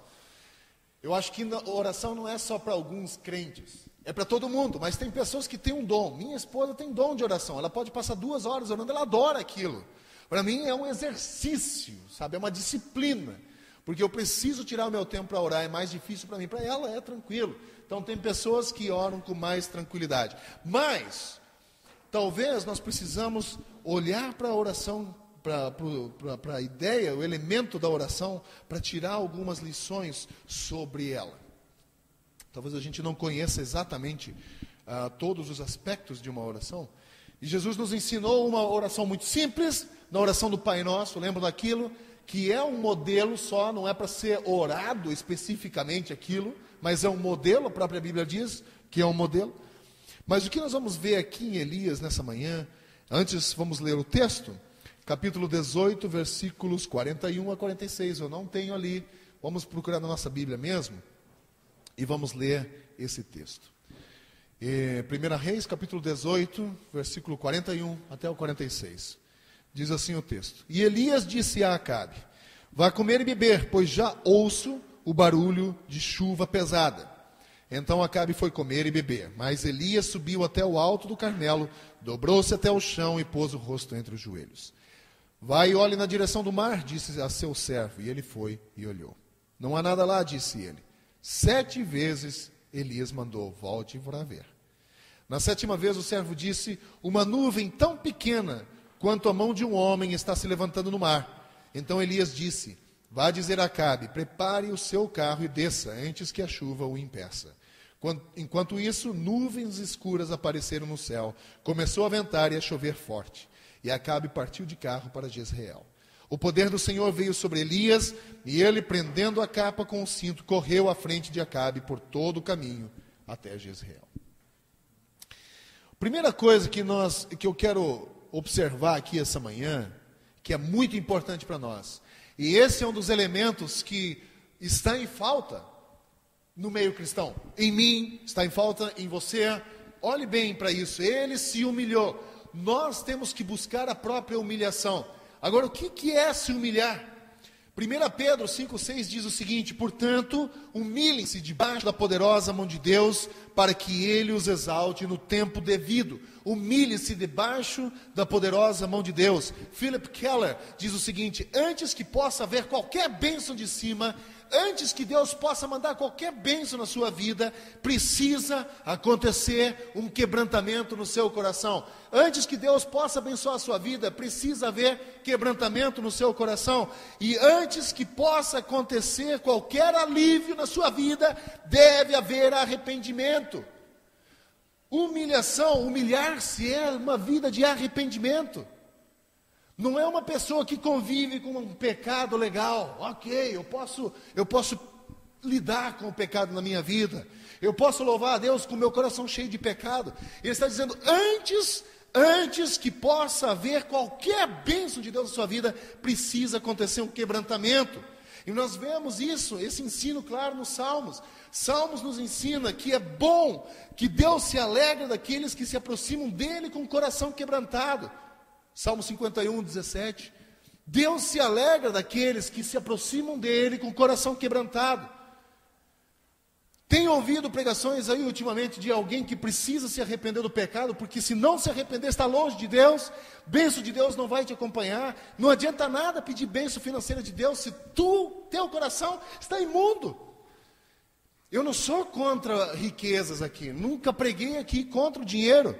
Eu acho que a oração não é só para alguns crentes. É para todo mundo, mas tem pessoas que têm um dom. Minha esposa tem dom de oração. Ela pode passar 2 horas orando, ela adora aquilo. Para mim é um exercício, sabe? É uma disciplina. Porque eu preciso tirar o meu tempo para orar, é mais difícil para mim. Para ela é tranquilo. Então tem pessoas que oram com mais tranquilidade. Mas talvez nós precisamos olhar para a oração, para a ideia, o elemento da oração, para tirar algumas lições sobre ela. Talvez a gente não conheça exatamente todos os aspectos de uma oração. E Jesus nos ensinou uma oração muito simples, na oração do Pai Nosso, lembra daquilo? Que é um modelo só, não é para ser orado especificamente aquilo, mas é um modelo, a própria Bíblia diz que é um modelo. Mas o que nós vamos ver aqui em Elias nessa manhã Antes, vamos ler o texto, capítulo 18, versículos 41 a 46. Eu não tenho ali, vamos procurar na nossa Bíblia mesmo, e vamos ler esse texto. 1 Reis, capítulo 18, versículo 41 até o 46. Diz assim o texto: E Elias disse a Acabe: Vá comer e beber, pois já ouço o barulho de chuva pesada. Então Acabe foi comer e beber, mas Elias subiu até o alto do Carmelo, dobrou-se até o chão e pôs o rosto entre os joelhos. Vai e olhe na direção do mar, disse a seu servo, e ele foi e olhou. Não há nada lá, disse ele. 7 vezes Elias mandou: volte e vá ver. Na 7ª vez o servo disse: uma nuvem tão pequena quanto a mão de um homem está se levantando no mar. Então Elias disse: vá dizer a Acabe, prepare o seu carro e desça, antes que a chuva o impeça. Enquanto isso, nuvens escuras apareceram no céu, começou a ventar e a chover forte. E Acabe partiu de carro para Jezreel. O poder do Senhor veio sobre Elias, e ele, prendendo a capa com o cinto, correu à frente de Acabe por todo o caminho até Jezreel. Primeira coisa que eu quero observar aqui essa manhã, que é muito importante para nós, e esse é um dos elementos que está em falta no meio cristão. Em mim, está em falta em você. Olhe bem para isso. Ele se humilhou. Nós temos que buscar a própria humilhação. Agora, o que é se humilhar? 1 Pedro 5,6 diz o seguinte: portanto, humilhem-se debaixo da poderosa mão de Deus, para que Ele os exalte no tempo devido. Humilhe-se debaixo da poderosa mão de Deus. Philip Keller diz o seguinte: antes que possa haver qualquer bênção de cima, antes que Deus possa mandar qualquer bênção na sua vida, precisa acontecer um quebrantamento no seu coração. Antes que Deus possa abençoar a sua vida, precisa haver quebrantamento no seu coração. E antes que possa acontecer qualquer alívio na sua vida, deve haver arrependimento. Humilhação, humilhar-se é uma vida de arrependimento. Não é uma pessoa que convive com um pecado legal. Ok, eu posso lidar com o pecado na minha vida. Eu posso louvar a Deus com o meu coração cheio de pecado. Ele está dizendo, antes que possa haver qualquer bênção de Deus na sua vida, precisa acontecer um quebrantamento. E nós vemos esse ensino claro nos Salmos. Salmos nos ensina que é bom, que Deus se alegra daqueles que se aproximam dele com o coração quebrantado. Salmo 51, 17. Deus se alegra daqueles que se aproximam dele com o coração quebrantado. Tenho ouvido pregações aí ultimamente de alguém que precisa se arrepender do pecado, porque se não se arrepender está longe de Deus, bênção de Deus não vai te acompanhar. Não adianta nada pedir bênção financeira de Deus se teu coração está imundo. Eu não sou contra riquezas aqui, nunca preguei aqui contra o dinheiro.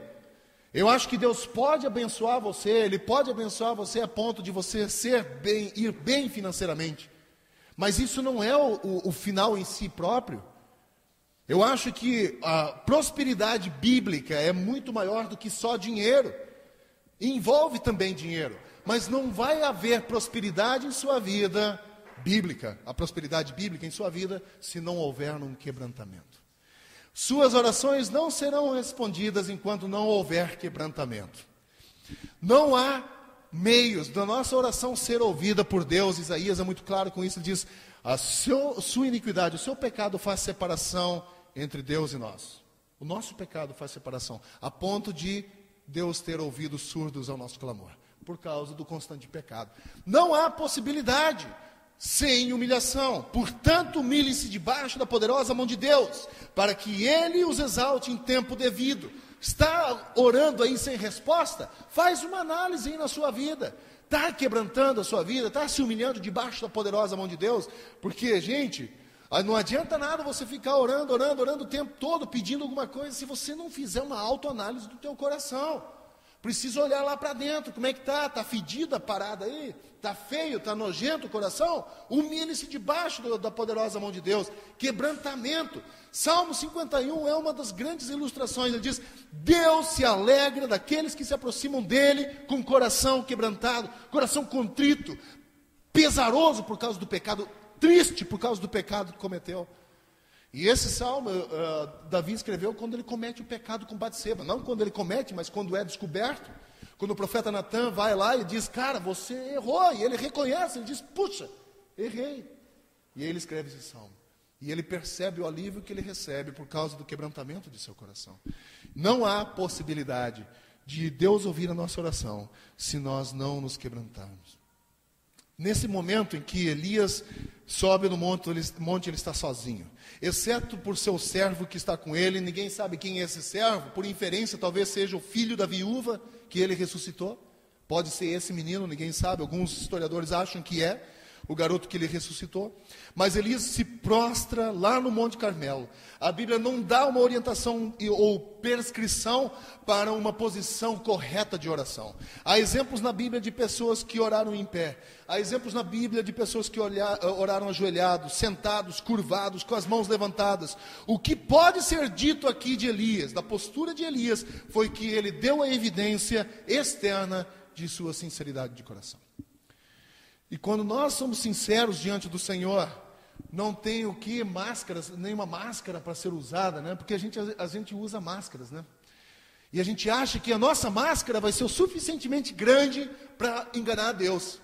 Eu acho que Deus pode abençoar você, Ele pode abençoar você a ponto de você ir bem financeiramente. Mas isso não é o final em si próprio. Eu acho que a prosperidade bíblica é muito maior do que só dinheiro. Envolve também dinheiro. Mas não vai haver prosperidade em sua vida bíblica, a prosperidade bíblica em sua vida, se não houver um quebrantamento. Suas orações não serão respondidas enquanto não houver quebrantamento. Não há meios da nossa oração ser ouvida por Deus. Isaías é muito claro com isso, ele diz, a sua iniquidade, o seu pecado faz separação entre Deus e nós. O nosso pecado faz separação, a ponto de Deus ter ouvidos surdos ao nosso clamor, por causa do constante pecado. Não há possibilidade sem humilhação. Portanto, humilhe-se debaixo da poderosa mão de Deus, para que Ele os exalte em tempo devido. Está orando aí sem resposta? Faz uma análise aí na sua vida. Está quebrantando a sua vida? Está se humilhando debaixo da poderosa mão de Deus? Porque, gente, não adianta nada você ficar orando o tempo todo, pedindo alguma coisa, se você não fizer uma autoanálise do teu coração. Precisa olhar lá para dentro, como é que está? Está fedida a parada aí? Está feio, está nojento o coração? Humilhe-se debaixo da poderosa mão de Deus. Quebrantamento. Salmo 51 é uma das grandes ilustrações. Ele diz, Deus se alegra daqueles que se aproximam dele com coração quebrantado, coração contrito, pesaroso por causa do pecado, triste por causa do pecado que cometeu. E esse salmo, Davi escreveu quando ele comete o pecado com Batseba. Não quando ele comete, mas quando é descoberto. Quando o profeta Natã vai lá e diz, cara, você errou, e ele reconhece, ele diz, puxa, errei. E aí ele escreve esse salmo. E ele percebe o alívio que ele recebe por causa do quebrantamento de seu coração. Não há possibilidade de Deus ouvir a nossa oração se nós não nos quebrantarmos. Nesse momento em que Elias sobe no monte, ele está sozinho. Exceto por seu servo que está com ele, ninguém sabe quem é esse servo. Por inferência, talvez seja o filho da viúva que ele ressuscitou. Pode ser esse menino, ninguém sabe. Alguns historiadores acham que é o garoto que ele ressuscitou. Mas Elias se prostra lá no Monte Carmelo. A Bíblia não dá uma orientação ou prescrição para uma posição correta de oração. Há exemplos na Bíblia de pessoas que oraram em pé. Há exemplos na Bíblia de pessoas que oraram ajoelhados, sentados, curvados, com as mãos levantadas. O que pode ser dito aqui de Elias, da postura de Elias, foi que ele deu a evidência externa de sua sinceridade de coração. E quando nós somos sinceros diante do Senhor, não tem o que máscaras, nenhuma máscara para ser usada, né? Porque a gente usa máscaras, né? E a gente acha que a nossa máscara vai ser o suficientemente grande para enganar a Deus.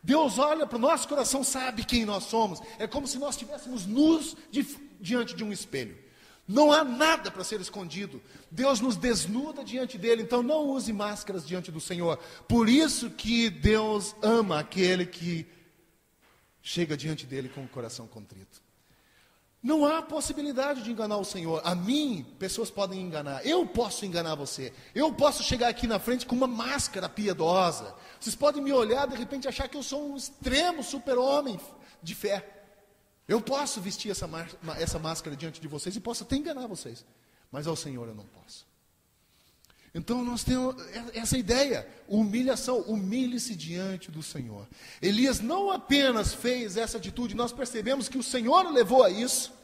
Deus olha para o nosso coração, sabe quem nós somos. É como se nós estivéssemos nus diante de um espelho. Não há nada para ser escondido. Deus nos desnuda diante dele, então não use máscaras diante do Senhor. Por isso que Deus ama aquele que chega diante dele com o coração contrito. Não há possibilidade de enganar o Senhor. A mim, pessoas podem enganar. Eu posso enganar você. Eu posso chegar aqui na frente com uma máscara piedosa. Vocês podem me olhar de repente achar que eu sou um extremo super-homem de fé. Eu posso vestir essa máscara diante de vocês e posso até enganar vocês. Mas ao Senhor eu não posso. Então nós temos essa ideia, humilhação, humilhe-se diante do Senhor. Elias não apenas fez essa atitude, nós percebemos que o Senhor o levou a isso.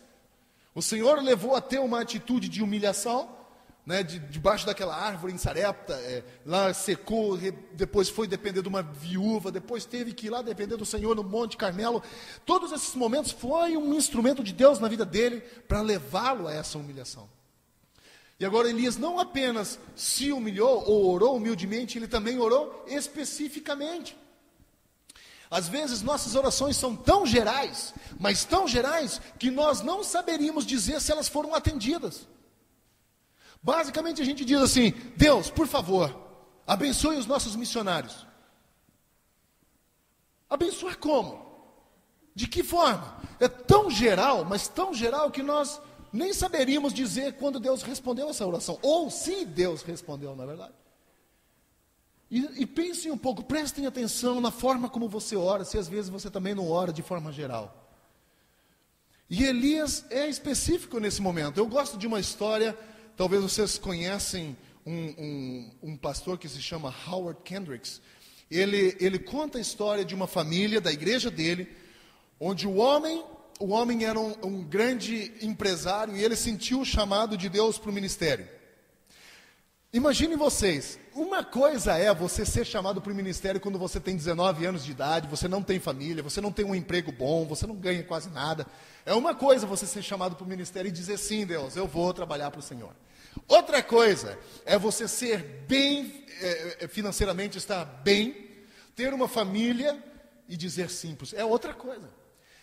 O Senhor o levou a ter uma atitude de humilhação, né, debaixo daquela árvore em Sarepta, lá secou, depois foi depender de uma viúva, depois teve que ir lá depender do Senhor no Monte Carmelo. Todos esses momentos foi um instrumento de Deus na vida dele para levá-lo a essa humilhação. E agora Elias não apenas se humilhou ou orou humildemente, ele também orou especificamente. Às vezes nossas orações são tão gerais, mas tão gerais, que nós não saberíamos dizer se elas foram atendidas. Basicamente a gente diz assim, Deus, por favor, abençoe os nossos missionários. Abençoar como? De que forma? É tão geral, mas tão geral que nós nem saberíamos dizer quando Deus respondeu essa oração. Ou se Deus respondeu, na verdade. E pensem um pouco, prestem atenção na forma como você ora, se às vezes você também não ora de forma geral. E Elias é específico nesse momento. Eu gosto de uma história, talvez vocês conhecem um pastor que se chama Howard Kendricks. Ele conta a história de uma família da igreja dele, onde o homem era um grande empresário e ele sentiu o chamado de Deus para o ministério. Imaginem vocês, uma coisa é você ser chamado para o ministério quando você tem 19 anos de idade, você não tem família, você não tem um emprego bom, você não ganha quase nada. É uma coisa você ser chamado para o ministério e dizer, sim, Deus, eu vou trabalhar para o Senhor. Outra coisa é você ser bem, financeiramente estar bem, ter uma família e dizer sim. É outra coisa.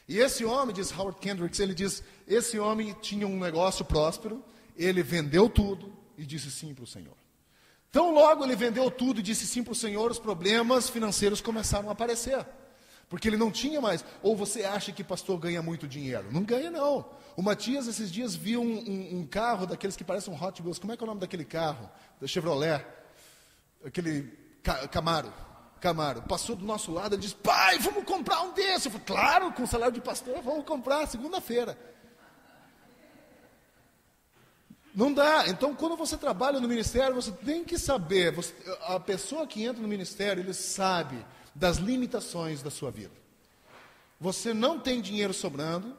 E esse homem, diz Howard Kendricks, ele diz, esse homem tinha um negócio próspero, ele vendeu tudo e disse sim para o Senhor. Tão logo ele vendeu tudo e disse sim para o Senhor, os problemas financeiros começaram a aparecer. Porque ele não tinha mais. Ou você acha que pastor ganha muito dinheiro? Não ganha, não. O Matias, esses dias, viu um carro daqueles que parecem um Hot Wheels. Como é que é o nome daquele carro? Da Chevrolet. Aquele Camaro. Passou do nosso lado e disse, pai, vamos comprar um desse. Eu falei, claro, com salário de pastor, vamos comprar segunda-feira. Não dá. Então, quando você trabalha no ministério, você tem que saber. A pessoa que entra no ministério, ele sabe das limitações da sua vida. Você não tem dinheiro sobrando.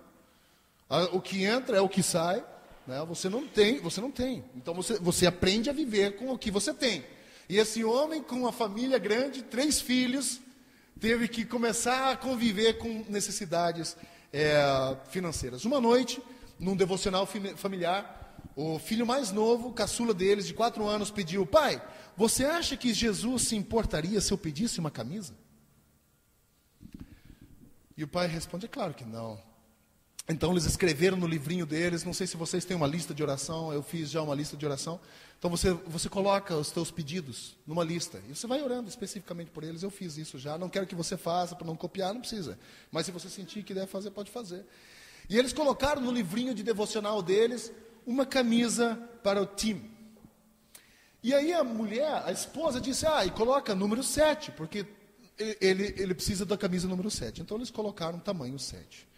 O que entra é o que sai. Né? Você não tem. Então, você aprende a viver com o que você tem. E esse homem, com uma família grande, 3 filhos, teve que começar a conviver com necessidades financeiras. Uma noite, num devocional familiar, o filho mais novo, caçula deles, de 4 anos, pediu, pai, você acha que Jesus se importaria se eu pedisse uma camisa? E o pai responde, é claro que não. Então eles escreveram no livrinho deles, não sei se vocês têm uma lista de oração, eu fiz já uma lista de oração. Então você coloca os teus pedidos numa lista, e você vai orando especificamente por eles, eu fiz isso já, não quero que você faça, para não copiar, não precisa. Mas se você sentir que deve fazer, pode fazer. E eles colocaram no livrinho de devocional deles, uma camisa para o time. E aí a mulher, a esposa disse, e coloca número 7, porque ele precisa da camisa número 7. Então eles colocaram tamanho 7.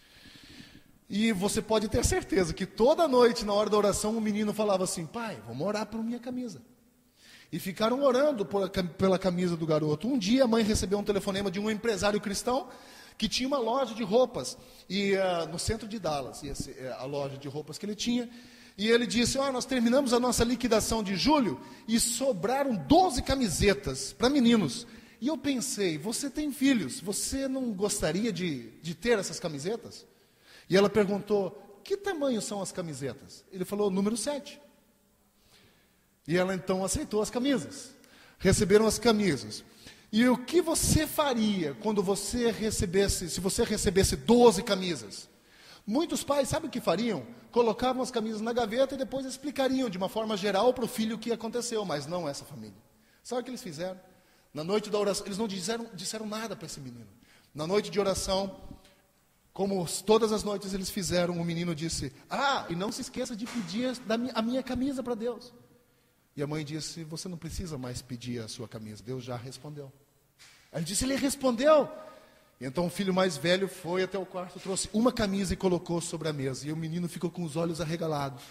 E você pode ter certeza que toda noite, na hora da oração, o menino falava assim, pai, vamos orar por minha camisa. E ficaram orando pela camisa do garoto. Um dia a mãe recebeu um telefonema de um empresário cristão que tinha uma loja de roupas no centro de Dallas, a loja de roupas que ele tinha. E ele disse, nós terminamos a nossa liquidação de julho e sobraram 12 camisetas para meninos. E eu pensei, você tem filhos, você não gostaria de ter essas camisetas? E ela perguntou, que tamanho são as camisetas? Ele falou, número 7. E ela então aceitou as camisas. Receberam as camisas. E o que você faria quando você recebesse, se você recebesse 12 camisas? Muitos pais, sabe o que fariam? Colocavam as camisas na gaveta e depois explicariam de uma forma geral para o filho o que aconteceu, mas não essa família. Sabe o que eles fizeram? Na noite da oração, eles não disseram nada para esse menino. Na noite de oração, como todas as noites eles fizeram, o menino disse, e não se esqueça de pedir a minha camisa para Deus. E a mãe disse, você não precisa mais pedir a sua camisa, Deus já respondeu. Ele disse, ele respondeu. Então o filho mais velho foi até o quarto, trouxe uma camisa e colocou sobre a mesa. E o menino ficou com os olhos arregalados.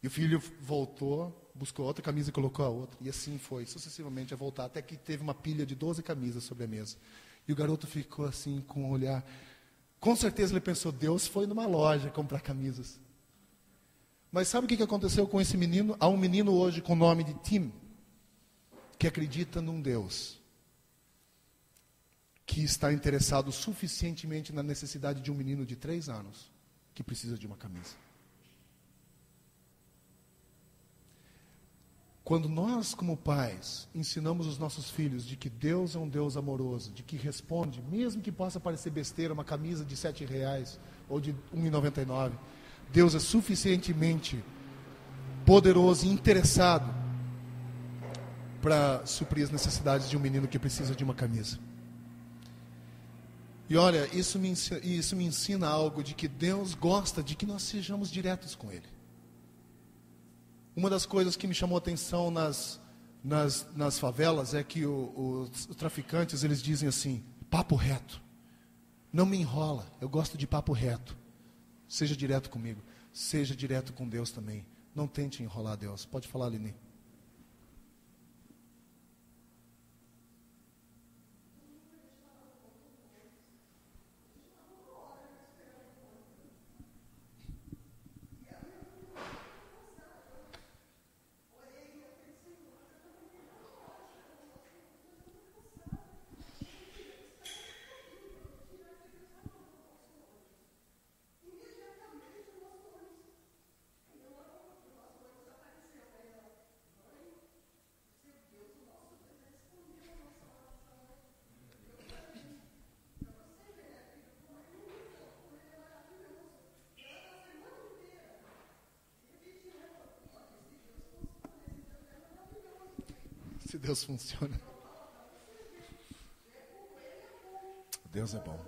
E o filho voltou, buscou outra camisa e colocou a outra. E assim foi, sucessivamente a voltar, até que teve uma pilha de 12 camisas sobre a mesa. E o garoto ficou assim, com um olhar. Com certeza ele pensou, Deus foi numa loja comprar camisas. Mas sabe o que aconteceu com esse menino? Há um menino hoje com o nome de Tim, que acredita num Deus, que está interessado suficientemente na necessidade de um menino de 3 anos, que precisa de uma camisa. Quando nós, como pais, ensinamos os nossos filhos de que Deus é um Deus amoroso, de que responde, mesmo que possa parecer besteira, uma camisa de R$7 ou de R$1,99, Deus é suficientemente poderoso e interessado para suprir as necessidades de um menino que precisa de uma camisa. E olha, isso me ensina algo de que Deus gosta de que nós sejamos diretos com Ele. Uma das coisas que me chamou a atenção nas favelas é que os traficantes, eles dizem assim, papo reto, não me enrola, eu gosto de papo reto, seja direto comigo, seja direto com Deus também, não tente enrolar Deus. Pode falar, Lini. Se Deus funciona. Deus é bom.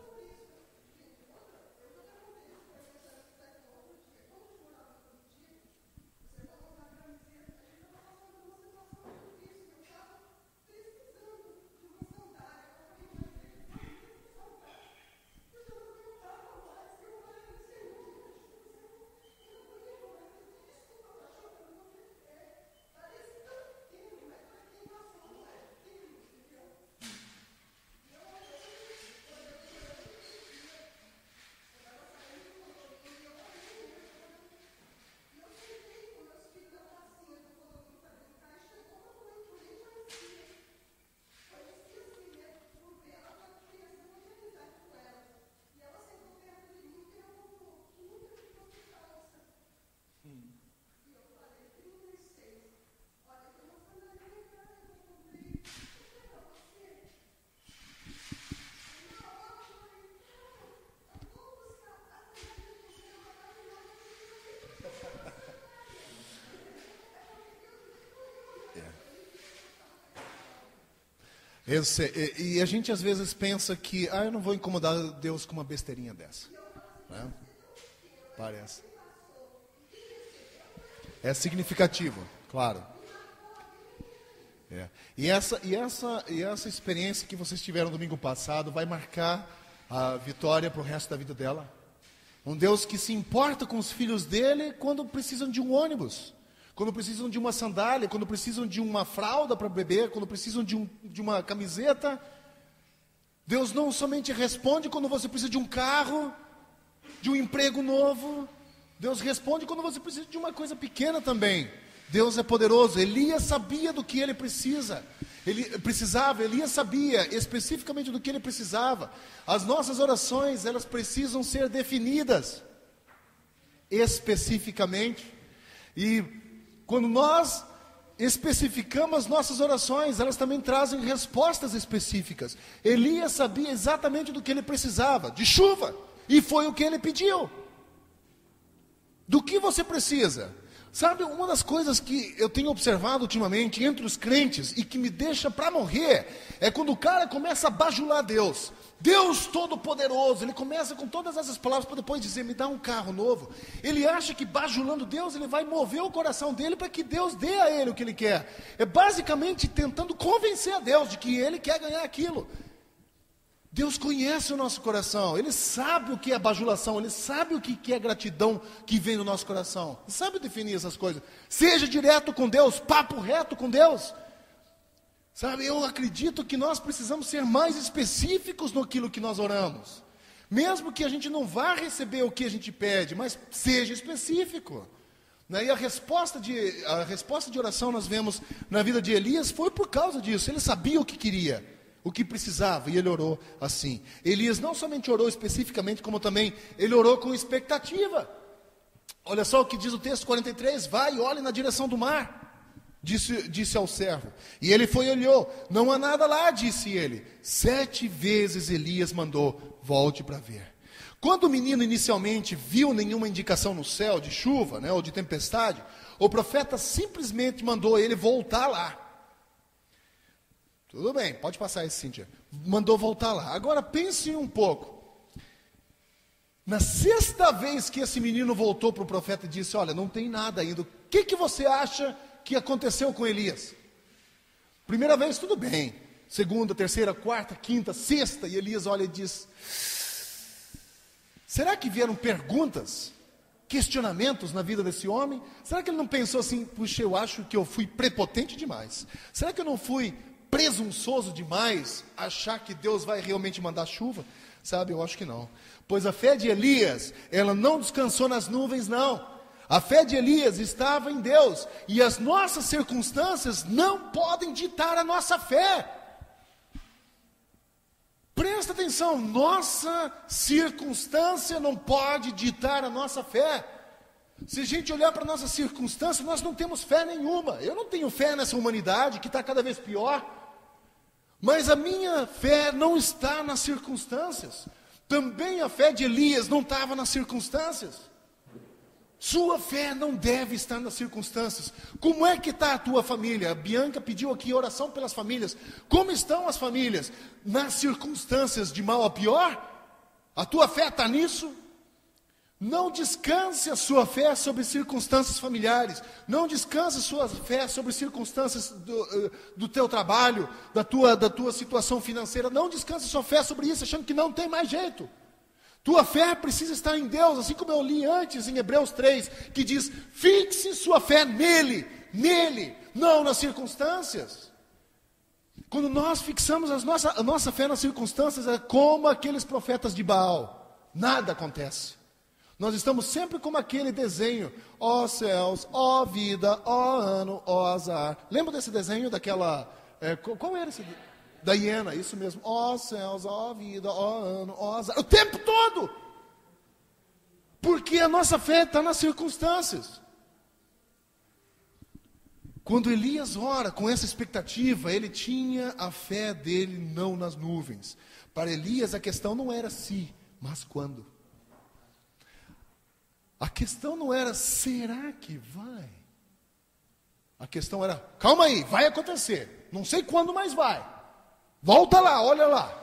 E a gente às vezes pensa que, eu não vou incomodar Deus com uma besteirinha dessa, né? Parece. É significativo, claro. E essa experiência que vocês tiveram domingo passado vai marcar a vitória para o resto da vida dela. Um Deus que se importa com os filhos dele quando precisam de um ônibus, quando precisam de uma sandália, quando precisam de uma fralda para beber, quando precisam de uma camiseta. Deus não somente responde quando você precisa de um carro, de um emprego novo. Deus responde quando você precisa de uma coisa pequena também. Deus é poderoso. Elias sabia do que ele precisava. Elias sabia especificamente do que ele precisava. As nossas orações, elas precisam ser definidas especificamente. E quando nós especificamos as nossas orações, elas também trazem respostas específicas. Elias sabia exatamente do que ele precisava, de chuva, e foi o que ele pediu. Do que você precisa? Sabe, uma das coisas que eu tenho observado ultimamente entre os crentes e que me deixa para morrer, é quando o cara começa a bajular Deus. Deus Todo-Poderoso, ele começa com todas essas palavras para depois dizer, me dá um carro novo. Ele acha que bajulando Deus, ele vai mover o coração dele para que Deus dê a ele o que ele quer. É basicamente tentando convencer a Deus de que ele quer ganhar aquilo. Deus conhece o nosso coração, Ele sabe o que é bajulação, Ele sabe o que é gratidão que vem no nosso coração. Ele sabe definir essas coisas. Seja direto com Deus, papo reto com Deus. Sabe, eu acredito que nós precisamos ser mais específicos naquilo que nós oramos. Mesmo que a gente não vá receber o que a gente pede, mas seja específico. E a resposta de oração nós vemos na vida de Elias foi por causa disso. Ele sabia o que queria, o que precisava, e ele orou assim. Elias não somente orou especificamente, como também ele orou com expectativa. Olha só o que diz o texto 43, vai e olhe na direção do mar, disse ao servo. E ele foi e olhou, não há nada lá, disse ele. 7 vezes Elias mandou, volte para ver. Quando o menino inicialmente viu nenhuma indicação no céu de chuva, ou de tempestade, o profeta simplesmente mandou ele voltar lá. Tudo bem, pode passar esse, Cíntia. Mandou voltar lá. Agora pense um pouco. Na 6ª vez que esse menino voltou para o profeta e disse, olha, não tem nada ainda. O que você acha que aconteceu com Elias? Primeira vez, tudo bem. 2ª, 3ª, 4ª, 5ª, 6ª. E Elias olha e diz, será que vieram perguntas, questionamentos na vida desse homem? Será que ele não pensou assim, puxa, eu acho que eu fui prepotente demais? Será que eu não fui presunçoso demais achar que Deus vai realmente mandar chuva? Sabe, eu acho que não. Pois a fé de Elias, ela não descansou nas nuvens, não. A fé de Elias estava em Deus. E as nossas circunstâncias não podem ditar a nossa fé. Presta atenção, nossa circunstância não pode ditar a nossa fé. Se a gente olhar para a nossa circunstância, nós não temos fé nenhuma. Eu não tenho fé nessa humanidade que está cada vez pior. Mas a minha fé não está nas circunstâncias. Também a fé de Elias não estava nas circunstâncias. Sua fé não deve estar nas circunstâncias. Como é que está a tua família? A Bianca pediu aqui oração pelas famílias. Como estão as famílias? Nas circunstâncias de mal a pior? A tua fé está nisso? Não descanse a sua fé sobre circunstâncias familiares. Não descanse a sua fé sobre circunstâncias do teu trabalho, da tua situação financeira. Não descanse a sua fé sobre isso, achando que não tem mais jeito. Tua fé precisa estar em Deus, assim como eu li antes em Hebreus 3, que diz, fixe sua fé nele, não nas circunstâncias. Quando nós fixamos a nossa fé nas circunstâncias, é como aqueles profetas de Baal. Nada acontece. Nós estamos sempre como aquele desenho, ó céus, ó vida, ó ano, ó azar. Lembra desse desenho daquela, qual era esse? Da hiena, isso mesmo. Ó céus, ó vida, ó ano, ó azar. O tempo todo. Porque a nossa fé está nas circunstâncias. Quando Elias ora com essa expectativa, ele tinha a fé dele não nas nuvens. Para Elias a questão não era se, mas quando. A questão não era, será que vai? A questão era, calma aí, vai acontecer. Não sei quando, mas vai. Volta lá, olha lá.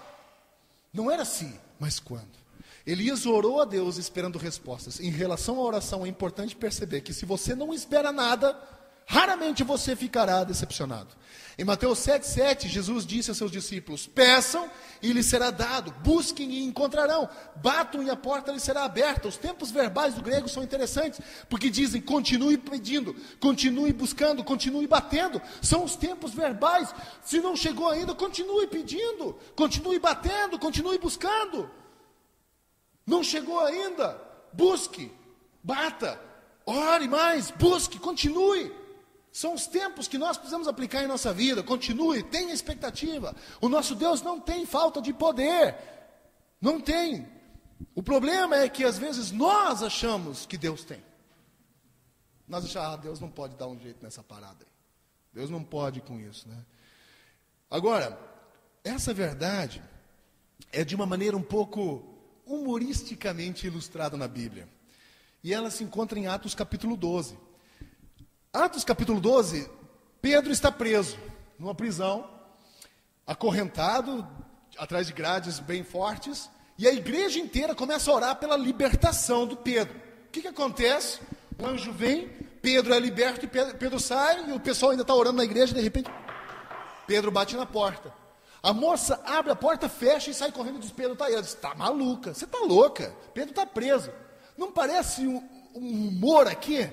Não era assim, mas quando? Elias orou a Deus esperando respostas. Em relação à oração, é importante perceber que se você não espera nada, raramente você ficará decepcionado. Em Mateus 7,7, Jesus disse a seus discípulos: peçam e lhes será dado, busquem e encontrarão, batam e a porta lhes será aberta. Os tempos verbais do grego são interessantes, porque dizem: continue pedindo, continue buscando, continue batendo. São os tempos verbais. Se não chegou ainda, continue pedindo, continue batendo, continue buscando. Não chegou ainda, busque, bata, ore mais, busque, continue. São os tempos que nós precisamos aplicar em nossa vida. Continue, tenha expectativa. O nosso Deus não tem falta de poder. Não tem. O problema é que às vezes nós achamos que Deus tem. Nós achamos, Deus não pode dar um jeito nessa parada aí. Deus não pode com isso, né? Agora, essa verdade é de uma maneira um pouco humoristicamente ilustrada na Bíblia. E ela se encontra em Atos capítulo 12. Atos capítulo 12, Pedro está preso numa prisão, acorrentado, atrás de grades bem fortes, e a igreja inteira começa a orar pela libertação do Pedro. O que acontece? O anjo vem, Pedro é liberto, e Pedro sai, e o pessoal ainda está orando na igreja, e de repente, Pedro bate na porta. A moça abre a porta, fecha e sai correndo e diz: Pedro está aí. Ela diz: está maluca, você está louca, Pedro está preso. Não parece um humor aqui?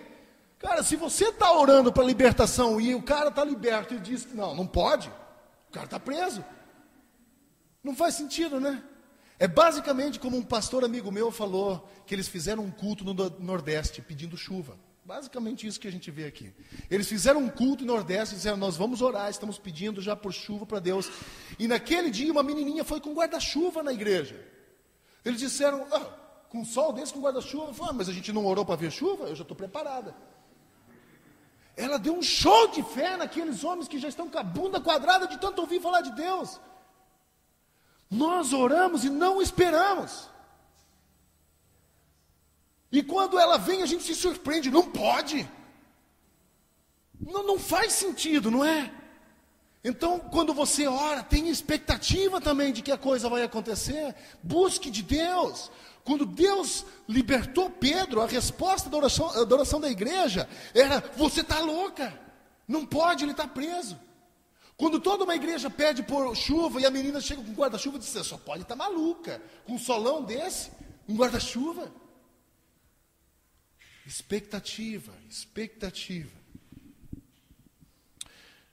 Cara, se você está orando para libertação e o cara está liberto e diz que não pode, o cara está preso. Não faz sentido, né? É basicamente como um pastor amigo meu falou, que eles fizeram um culto no Nordeste pedindo chuva. Basicamente isso que a gente vê aqui. Eles fizeram um culto no Nordeste e disseram: nós vamos orar, estamos pedindo já por chuva para Deus. E naquele dia uma menininha foi com guarda-chuva na igreja. Eles disseram: com sol desse, com guarda-chuva. Eu falei: mas a gente não orou para ver chuva? Eu já estou preparada. Ela deu um show de fé naqueles homens que já estão com a bunda quadrada de tanto ouvir falar de Deus. Nós oramos e não esperamos. E quando ela vem, a gente se surpreende. Não pode. Não faz sentido, não é? Então, quando você ora, tenha expectativa também de que a coisa vai acontecer. Busque de Deus. Quando Deus libertou Pedro, a resposta da oração da igreja era: você está louca, não pode, ele está preso. Quando toda uma igreja pede por chuva e a menina chega com guarda-chuva e diz: você só pode estar maluca, com um solão desse, um guarda-chuva. Expectativa, expectativa.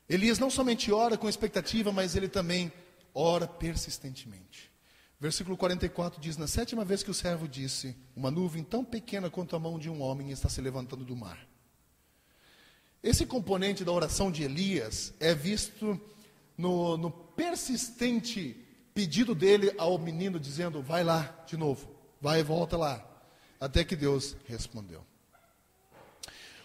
Elias não somente ora com expectativa, mas ele também ora persistentemente. Versículo 44 diz: na 7ª vez que o servo disse, uma nuvem tão pequena quanto a mão de um homem está se levantando do mar. Esse componente da oração de Elias é visto no persistente pedido dele ao menino, dizendo: vai lá de novo, vai e volta lá, até que Deus respondeu.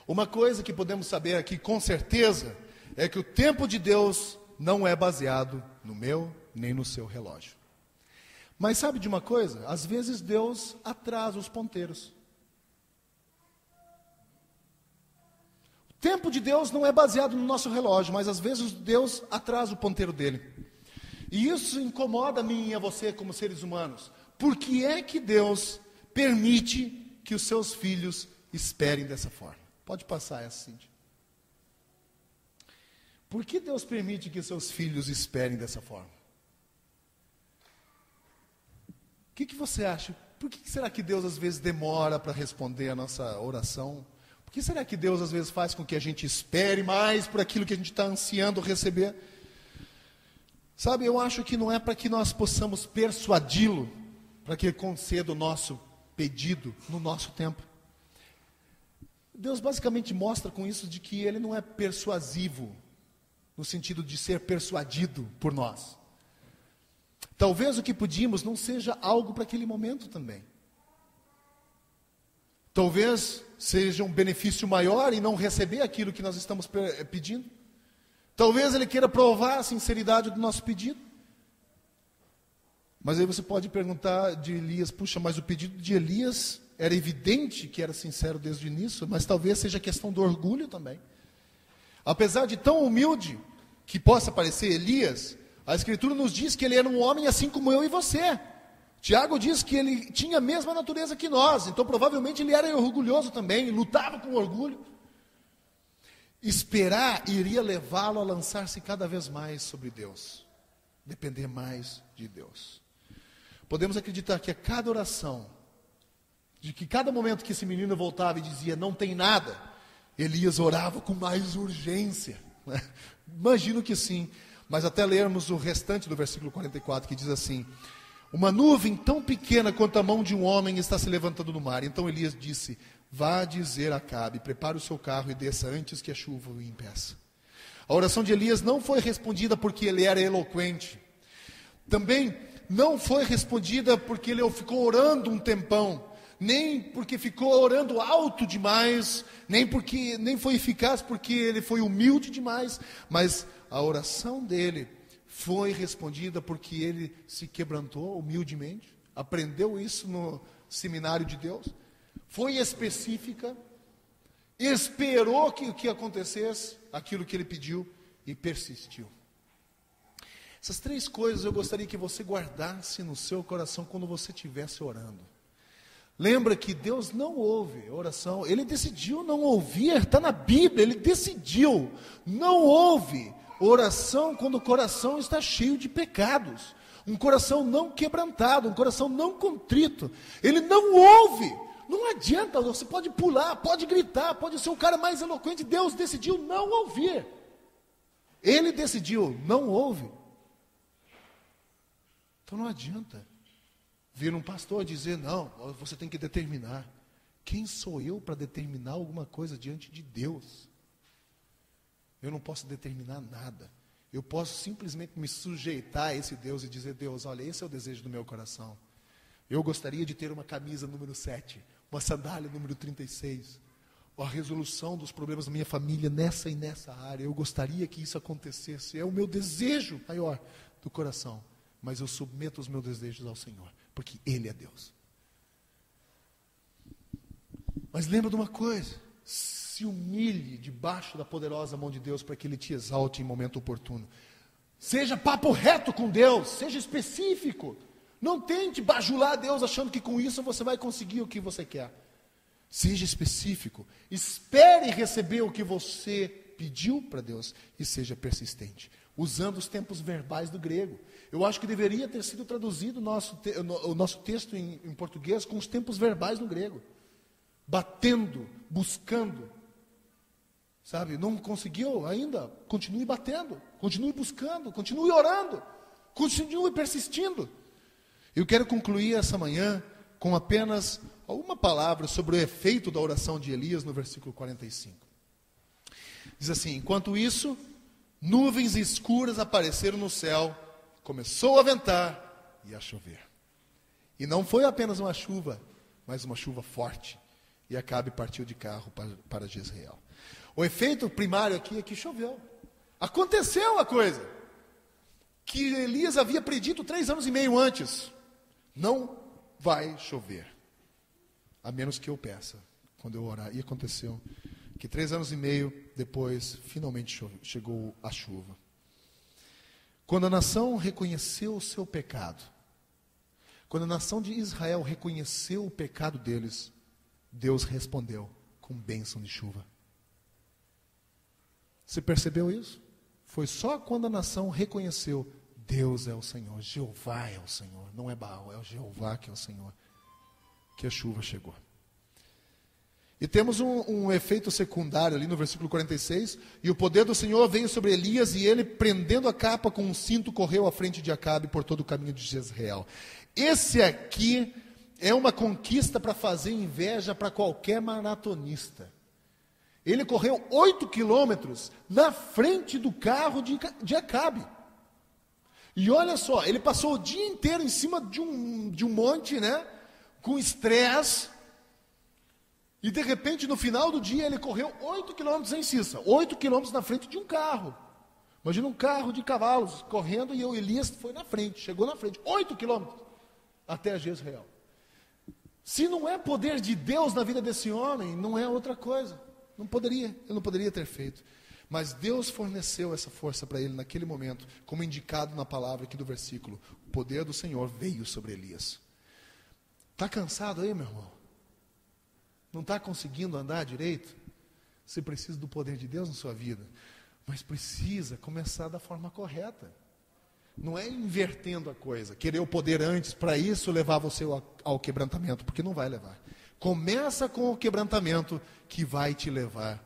Uma coisa que podemos saber aqui com certeza é que o tempo de Deus não é baseado no meu nem no seu relógio. Mas sabe de uma coisa? Às vezes Deus atrasa os ponteiros. O tempo de Deus não é baseado no nosso relógio, mas às vezes Deus atrasa o ponteiro dele. E isso incomoda a mim e a você como seres humanos. Por que é que Deus permite que os seus filhos esperem dessa forma? Pode passar essa, Cíntia. Por que Deus permite que os seus filhos esperem dessa forma? O que você acha? Por que será que Deus às vezes demora para responder a nossa oração? Por que será que Deus às vezes faz com que a gente espere mais por aquilo que a gente está ansiando receber? Sabe, eu acho que não é para que nós possamos persuadi-lo, para que ele conceda o nosso pedido no nosso tempo. Deus basicamente mostra com isso de que ele não é persuasivo, no sentido de ser persuadido por nós. Talvez o que pedimos não seja algo para aquele momento também. Talvez seja um benefício maior em não receber aquilo que nós estamos pedindo. Talvez ele queira provar a sinceridade do nosso pedido. Mas aí você pode perguntar de Elias: puxa, mas o pedido de Elias era evidente que era sincero desde o início, mas talvez seja questão do orgulho também. Apesar de tão humilde que possa parecer Elias, A Escritura nos diz que ele era um homem assim como eu e você. Tiago diz que ele tinha a mesma natureza que nós, então provavelmente ele era orgulhoso também, lutava com orgulho. Esperar iria levá-lo a lançar-se cada vez mais sobre Deus, depender mais de Deus. Podemos acreditar que a cada oração, de que cada momento que esse menino voltava e dizia, não tem nada, Elias orava com mais urgência. Né? Imagino que sim, mas até lermos o restante do versículo 44, que diz assim: uma nuvem tão pequena quanto a mão de um homem está se levantando no mar. Então Elias disse, vá dizer a Acabe, prepare o seu carro e desça antes que a chuva o impeça. A oração de Elias não foi respondida porque ele era eloquente. Também não foi respondida porque ele ficou orando um tempão, nem porque ficou orando alto demais, nem foi eficaz porque ele foi humilde demais, mas a oração dele foi respondida porque ele se quebrantou humildemente, aprendeu isso no seminário de Deus, foi específica, esperou que acontecesse aquilo que ele pediu e persistiu. Essas três coisas eu gostaria que você guardasse no seu coração quando você estivesse orando. Lembra que Deus não ouve oração, Ele decidiu não ouvir, está na Bíblia, Ele decidiu, não ouve oração quando o coração está cheio de pecados, um coração não quebrantado, um coração não contrito, Ele não ouve, não adianta, você pode pular, pode gritar, pode ser o cara mais eloquente, Deus decidiu não ouvir, Ele decidiu, não ouve, então não adianta vir um pastor dizer, não, você tem que determinar. Quem sou eu para determinar alguma coisa diante de Deus? Eu não posso determinar nada. Eu posso simplesmente me sujeitar a esse Deus e dizer, Deus, olha, esse é o desejo do meu coração. Eu gostaria de ter uma camisa número 7, uma sandália número 36, a resolução dos problemas da minha família nessa e nessa área. Eu gostaria que isso acontecesse. É o meu desejo maior do coração. Mas eu submeto os meus desejos ao Senhor, porque Ele é Deus. Mas lembra de uma coisa, se humilhe debaixo da poderosa mão de Deus para que Ele te exalte em momento oportuno. Seja papo reto com Deus, seja específico. Não tente bajular Deus achando que com isso você vai conseguir o que você quer. Seja específico, espere receber o que você pediu para Deus e seja persistente, usando os tempos verbais do grego. Eu acho que deveria ter sido traduzido o nosso texto em português com os tempos verbais no grego. Batendo, buscando. Sabe, não conseguiu ainda? Continue batendo, continue buscando, continue orando, continue persistindo. Eu quero concluir essa manhã com apenas alguma palavra sobre o efeito da oração de Elias no versículo 45. Diz assim, enquanto isso, nuvens escuras apareceram no céu, começou a ventar e a chover. E não foi apenas uma chuva, mas uma chuva forte. E Acabe partiu de carro para Jezreel. O efeito primário aqui é que choveu. Aconteceu a coisa que Elias havia predito 3 anos e meio antes. Não vai chover, a menos que eu peça, quando eu orar. E aconteceu que 3 anos e meio depois, finalmente chegou a chuva. Quando a nação reconheceu o seu pecado, quando a nação de Israel reconheceu o pecado deles, Deus respondeu com bênção de chuva. Você percebeu isso? Foi só quando a nação reconheceu, Deus é o Senhor, Jeová é o Senhor, não é Baal, é o Jeová que é o Senhor, que a chuva chegou. E temos um efeito secundário ali no versículo 46, e o poder do Senhor veio sobre Elias, e ele, prendendo a capa com um cinto, correu à frente de Acabe por todo o caminho de Jezreel. Esse aqui é uma conquista para fazer inveja para qualquer maratonista. Ele correu 8 quilômetros na frente do carro de Acabe. E olha só, ele passou o dia inteiro em cima de um monte, né, com estresse, e de repente, no final do dia, ele correu 8 quilômetros em Cissa, 8 quilômetros na frente de um carro. Imagina um carro de cavalos correndo e Elias foi na frente, chegou na frente, 8 quilômetros até Jezreel. Se não é poder de Deus na vida desse homem, não é outra coisa. Ele não poderia ter feito. Mas Deus forneceu essa força para ele naquele momento, como indicado na palavra aqui do versículo. O poder do Senhor veio sobre Elias. Está cansado aí, meu irmão? Não está conseguindo andar direito? Você precisa do poder de Deus na sua vida. Mas precisa começar da forma correta. Não é invertendo a coisa, querer o poder antes, para isso levar você ao quebrantamento, porque não vai levar. Começa com o quebrantamento que vai te levar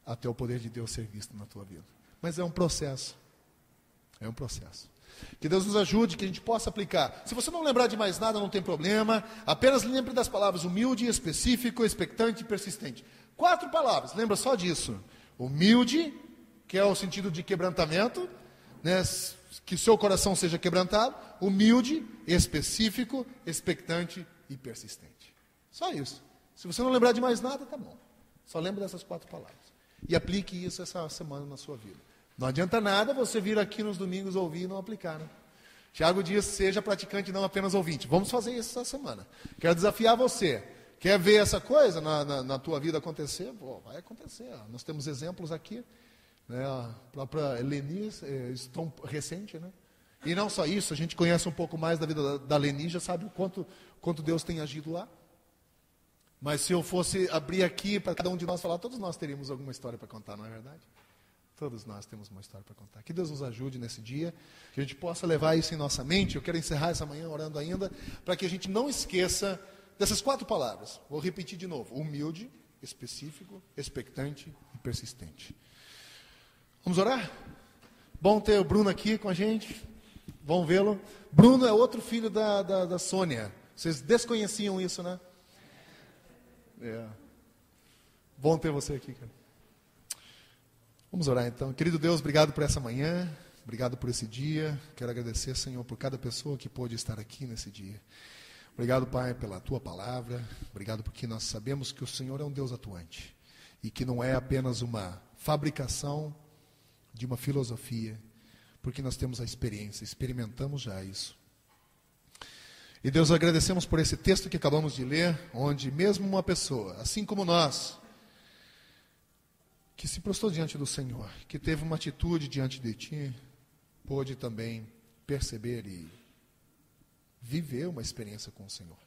até o poder de Deus ser visto na tua vida. Mas é um processo. É um processo. Que Deus nos ajude, que a gente possa aplicar. Se você não lembrar de mais nada, não tem problema. Apenas lembre das palavras humilde, específico, expectante e persistente. 4 palavras, lembra só disso. Humilde, que é o sentido de quebrantamento, né? Que o seu coração seja quebrantado. Humilde, específico, expectante e persistente. Só isso. Se você não lembrar de mais nada, tá bom. Só lembra dessas 4 palavras. E aplique isso essa semana na sua vida. Não adianta nada você vir aqui nos domingos ouvir e não aplicar, né? Tiago diz, seja praticante, não apenas ouvinte. Vamos fazer isso essa semana. Quero desafiar você. Quer ver essa coisa na tua vida acontecer? Pô, vai acontecer. Nós temos exemplos aqui. Né? A própria Leni, tão recente, né? E não só isso, a gente conhece um pouco mais da vida da Leni, já sabe o quanto Deus tem agido lá. Mas se eu fosse abrir aqui para cada um de nós falar, todos nós teríamos alguma história para contar, não é verdade? Todos nós temos uma história para contar. Que Deus nos ajude nesse dia, que a gente possa levar isso em nossa mente. Eu quero encerrar essa manhã orando ainda, para que a gente não esqueça dessas 4 palavras. Vou repetir de novo. Humilde, específico, expectante e persistente. Vamos orar? Bom ter o Bruno aqui com a gente. Vamos vê-lo. Bruno é outro filho da Sônia. Vocês desconheciam isso, né? Bom ter você aqui, cara. Vamos orar então. Querido Deus, obrigado por essa manhã, obrigado por esse dia. Quero agradecer, Senhor, por cada pessoa que pôde estar aqui nesse dia. Obrigado, Pai, pela Tua palavra. Obrigado porque nós sabemos que o Senhor é um Deus atuante e que não é apenas uma fabricação de uma filosofia, porque nós temos a experiência, experimentamos já isso. E Deus, agradecemos por esse texto que acabamos de ler, onde mesmo uma pessoa, assim como nós, que se prostrou diante do Senhor, que teve uma atitude diante de Ti, pôde também perceber e viver uma experiência com o Senhor.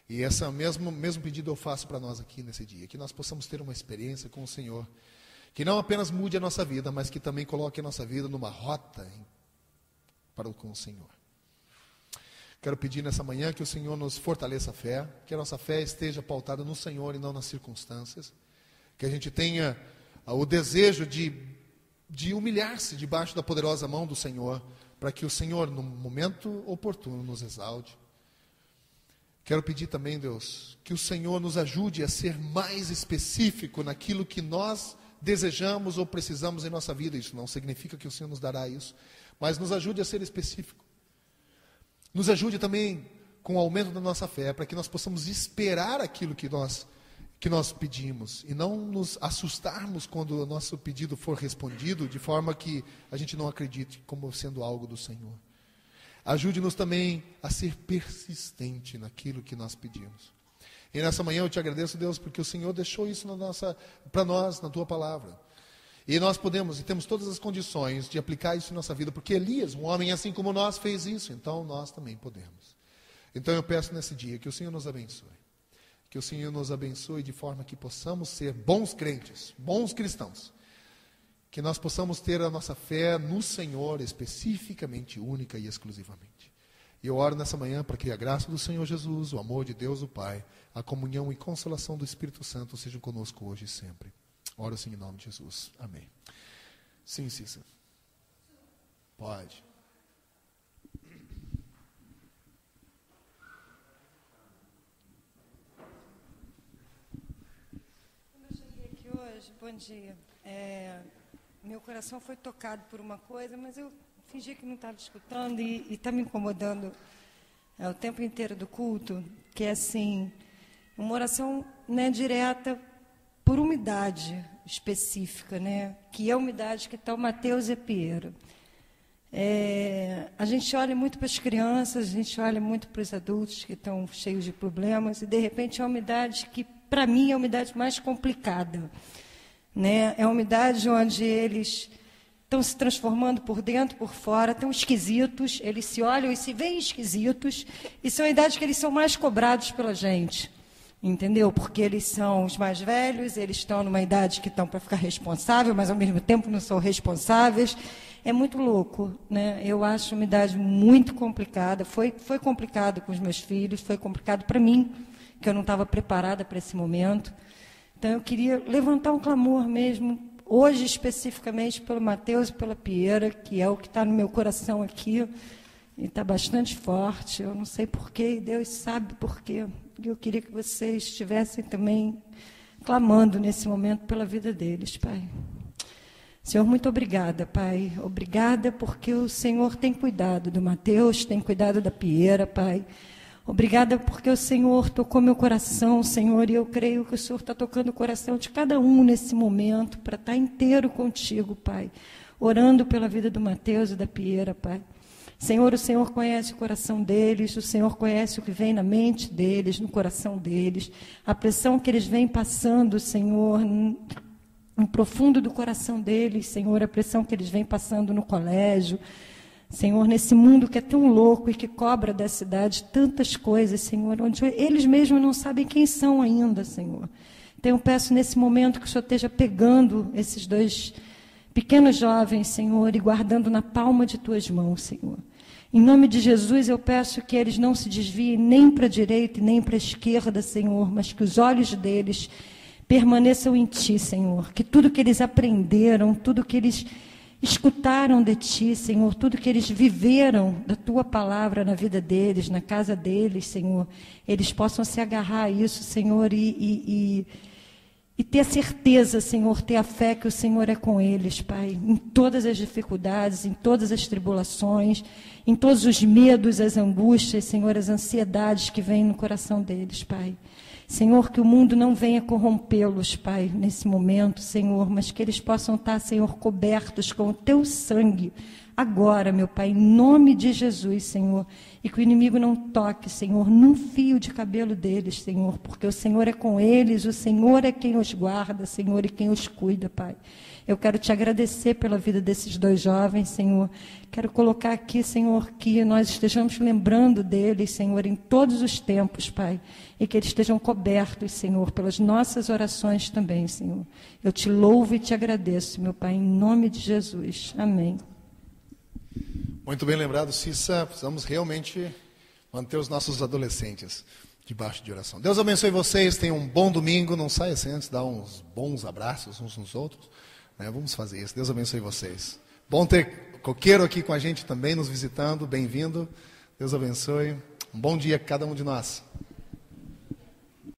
E esse mesmo pedido eu faço para nós aqui nesse dia, que nós possamos ter uma experiência com o Senhor, que não apenas mude a nossa vida, mas que também coloque a nossa vida numa rota com o Senhor. Quero pedir nessa manhã que o Senhor nos fortaleça a fé, que a nossa fé esteja pautada no Senhor e não nas circunstâncias, que a gente tenha o desejo de humilhar-se debaixo da poderosa mão do Senhor, para que o Senhor, no momento oportuno, nos exalte. Quero pedir também, Deus, que o Senhor nos ajude a ser mais específico naquilo que nós desejamos ou precisamos em nossa vida. Isso não significa que o Senhor nos dará isso, mas nos ajude a ser específico. Nos ajude também com o aumento da nossa fé, para que nós possamos esperar aquilo que nós pedimos, e não nos assustarmos quando o nosso pedido for respondido, de forma que a gente não acredite como sendo algo do Senhor. Ajude-nos também a ser persistente naquilo que nós pedimos. E nessa manhã eu te agradeço, Deus, porque o Senhor deixou isso para nós, na Tua palavra. E nós podemos, e temos todas as condições de aplicar isso em nossa vida, porque Elias, um homem assim como nós, fez isso, então nós também podemos. Então eu peço nesse dia que o Senhor nos abençoe. Que o Senhor nos abençoe de forma que possamos ser bons crentes, bons cristãos. Que nós possamos ter a nossa fé no Senhor, especificamente, única e exclusivamente. E eu oro nessa manhã para que a graça do Senhor Jesus, o amor de Deus o Pai, a comunhão e consolação do Espírito Santo sejam conosco hoje e sempre. Oro assim em nome de Jesus. Amém. Sim, Cícero. Pode. Quando eu cheguei aqui hoje, bom dia. Meu coração foi tocado por uma coisa, mas eu fingi que não estava escutando e está me incomodando o tempo inteiro do culto, que é assim, uma oração, né, direta por umidade específica, né, que é a umidade que está o Mateus e a Piero. A gente olha muito para as crianças, a gente olha muito para os adultos que estão cheios de problemas, e de repente é a umidade que, para mim, é a umidade mais complicada. né? É uma idade onde eles estão se transformando por dentro, por fora, estão esquisitos, eles se olham e se veem esquisitos, e são a idade que eles são mais cobrados pela gente, entendeu? Porque eles são os mais velhos, eles estão numa idade que estão para ficar responsável, mas ao mesmo tempo não são responsáveis. É muito louco, né? Eu acho uma idade muito complicada. Foi complicado com os meus filhos, foi complicado para mim, que eu não estava preparada para esse momento. Então eu queria levantar um clamor mesmo, hoje especificamente pelo Mateus e pela Pieira, que é o que está no meu coração aqui, e está bastante forte. Eu não sei porquê, Deus sabe porquê. E eu queria que vocês estivessem também clamando nesse momento pela vida deles, Pai. Senhor, muito obrigada, Pai. Obrigada porque o Senhor tem cuidado do Mateus, tem cuidado da Pieira, Pai. Obrigada porque o Senhor tocou meu coração, Senhor, e eu creio que o Senhor está tocando o coração de cada um nesse momento, para estar inteiro contigo, Pai, orando pela vida do Mateus e da Pieira, Pai. Senhor, o Senhor conhece o coração deles, o Senhor conhece o que vem na mente deles, no coração deles, a pressão que eles vêm passando, Senhor, no profundo do coração deles, Senhor, a pressão que eles vêm passando no colégio, Senhor, nesse mundo que é tão louco e que cobra da cidade tantas coisas, Senhor, onde eles mesmos não sabem quem são ainda, Senhor. Então eu peço nesse momento que o Senhor esteja pegando esses dois pequenos jovens, Senhor, e guardando na palma de tuas mãos, Senhor. Em nome de Jesus, eu peço que eles não se desviem nem para a direita e nem para a esquerda, Senhor, mas que os olhos deles permaneçam em Ti, Senhor. Que tudo que eles aprenderam, tudo que eles escutaram de Ti, Senhor, tudo que eles viveram da Tua palavra na vida deles, na casa deles, Senhor, eles possam se agarrar a isso, Senhor, e ter a certeza, Senhor, ter a fé que o Senhor é com eles, Pai, em todas as dificuldades, em todas as tribulações, em todos os medos, as angústias, Senhor, as ansiedades que vêm no coração deles, Pai. Senhor, que o mundo não venha corrompê-los, Pai, nesse momento, Senhor, mas que eles possam estar, Senhor, cobertos com o Teu sangue, agora, meu Pai, em nome de Jesus, Senhor, e que o inimigo não toque, Senhor, num fio de cabelo deles, Senhor, porque o Senhor é com eles, o Senhor é quem os guarda, Senhor, e quem os cuida, Pai. Eu quero Te agradecer pela vida desses dois jovens, Senhor. Quero colocar aqui, Senhor, que nós estejamos lembrando deles, Senhor, em todos os tempos, Pai, e que eles estejam cobertos, Senhor, pelas nossas orações também, Senhor. Eu Te louvo e Te agradeço, meu Pai, em nome de Jesus. Amém. Muito bem lembrado, Cissa. Precisamos realmente manter os nossos adolescentes debaixo de oração. Deus abençoe vocês, tenham um bom domingo. Não saia sem antes dar uns bons abraços uns nos outros. Vamos fazer isso. Deus abençoe vocês. Bom ter Coqueiro aqui com a gente também, nos visitando. Bem-vindo. Deus abençoe. Um bom dia a cada um de nós.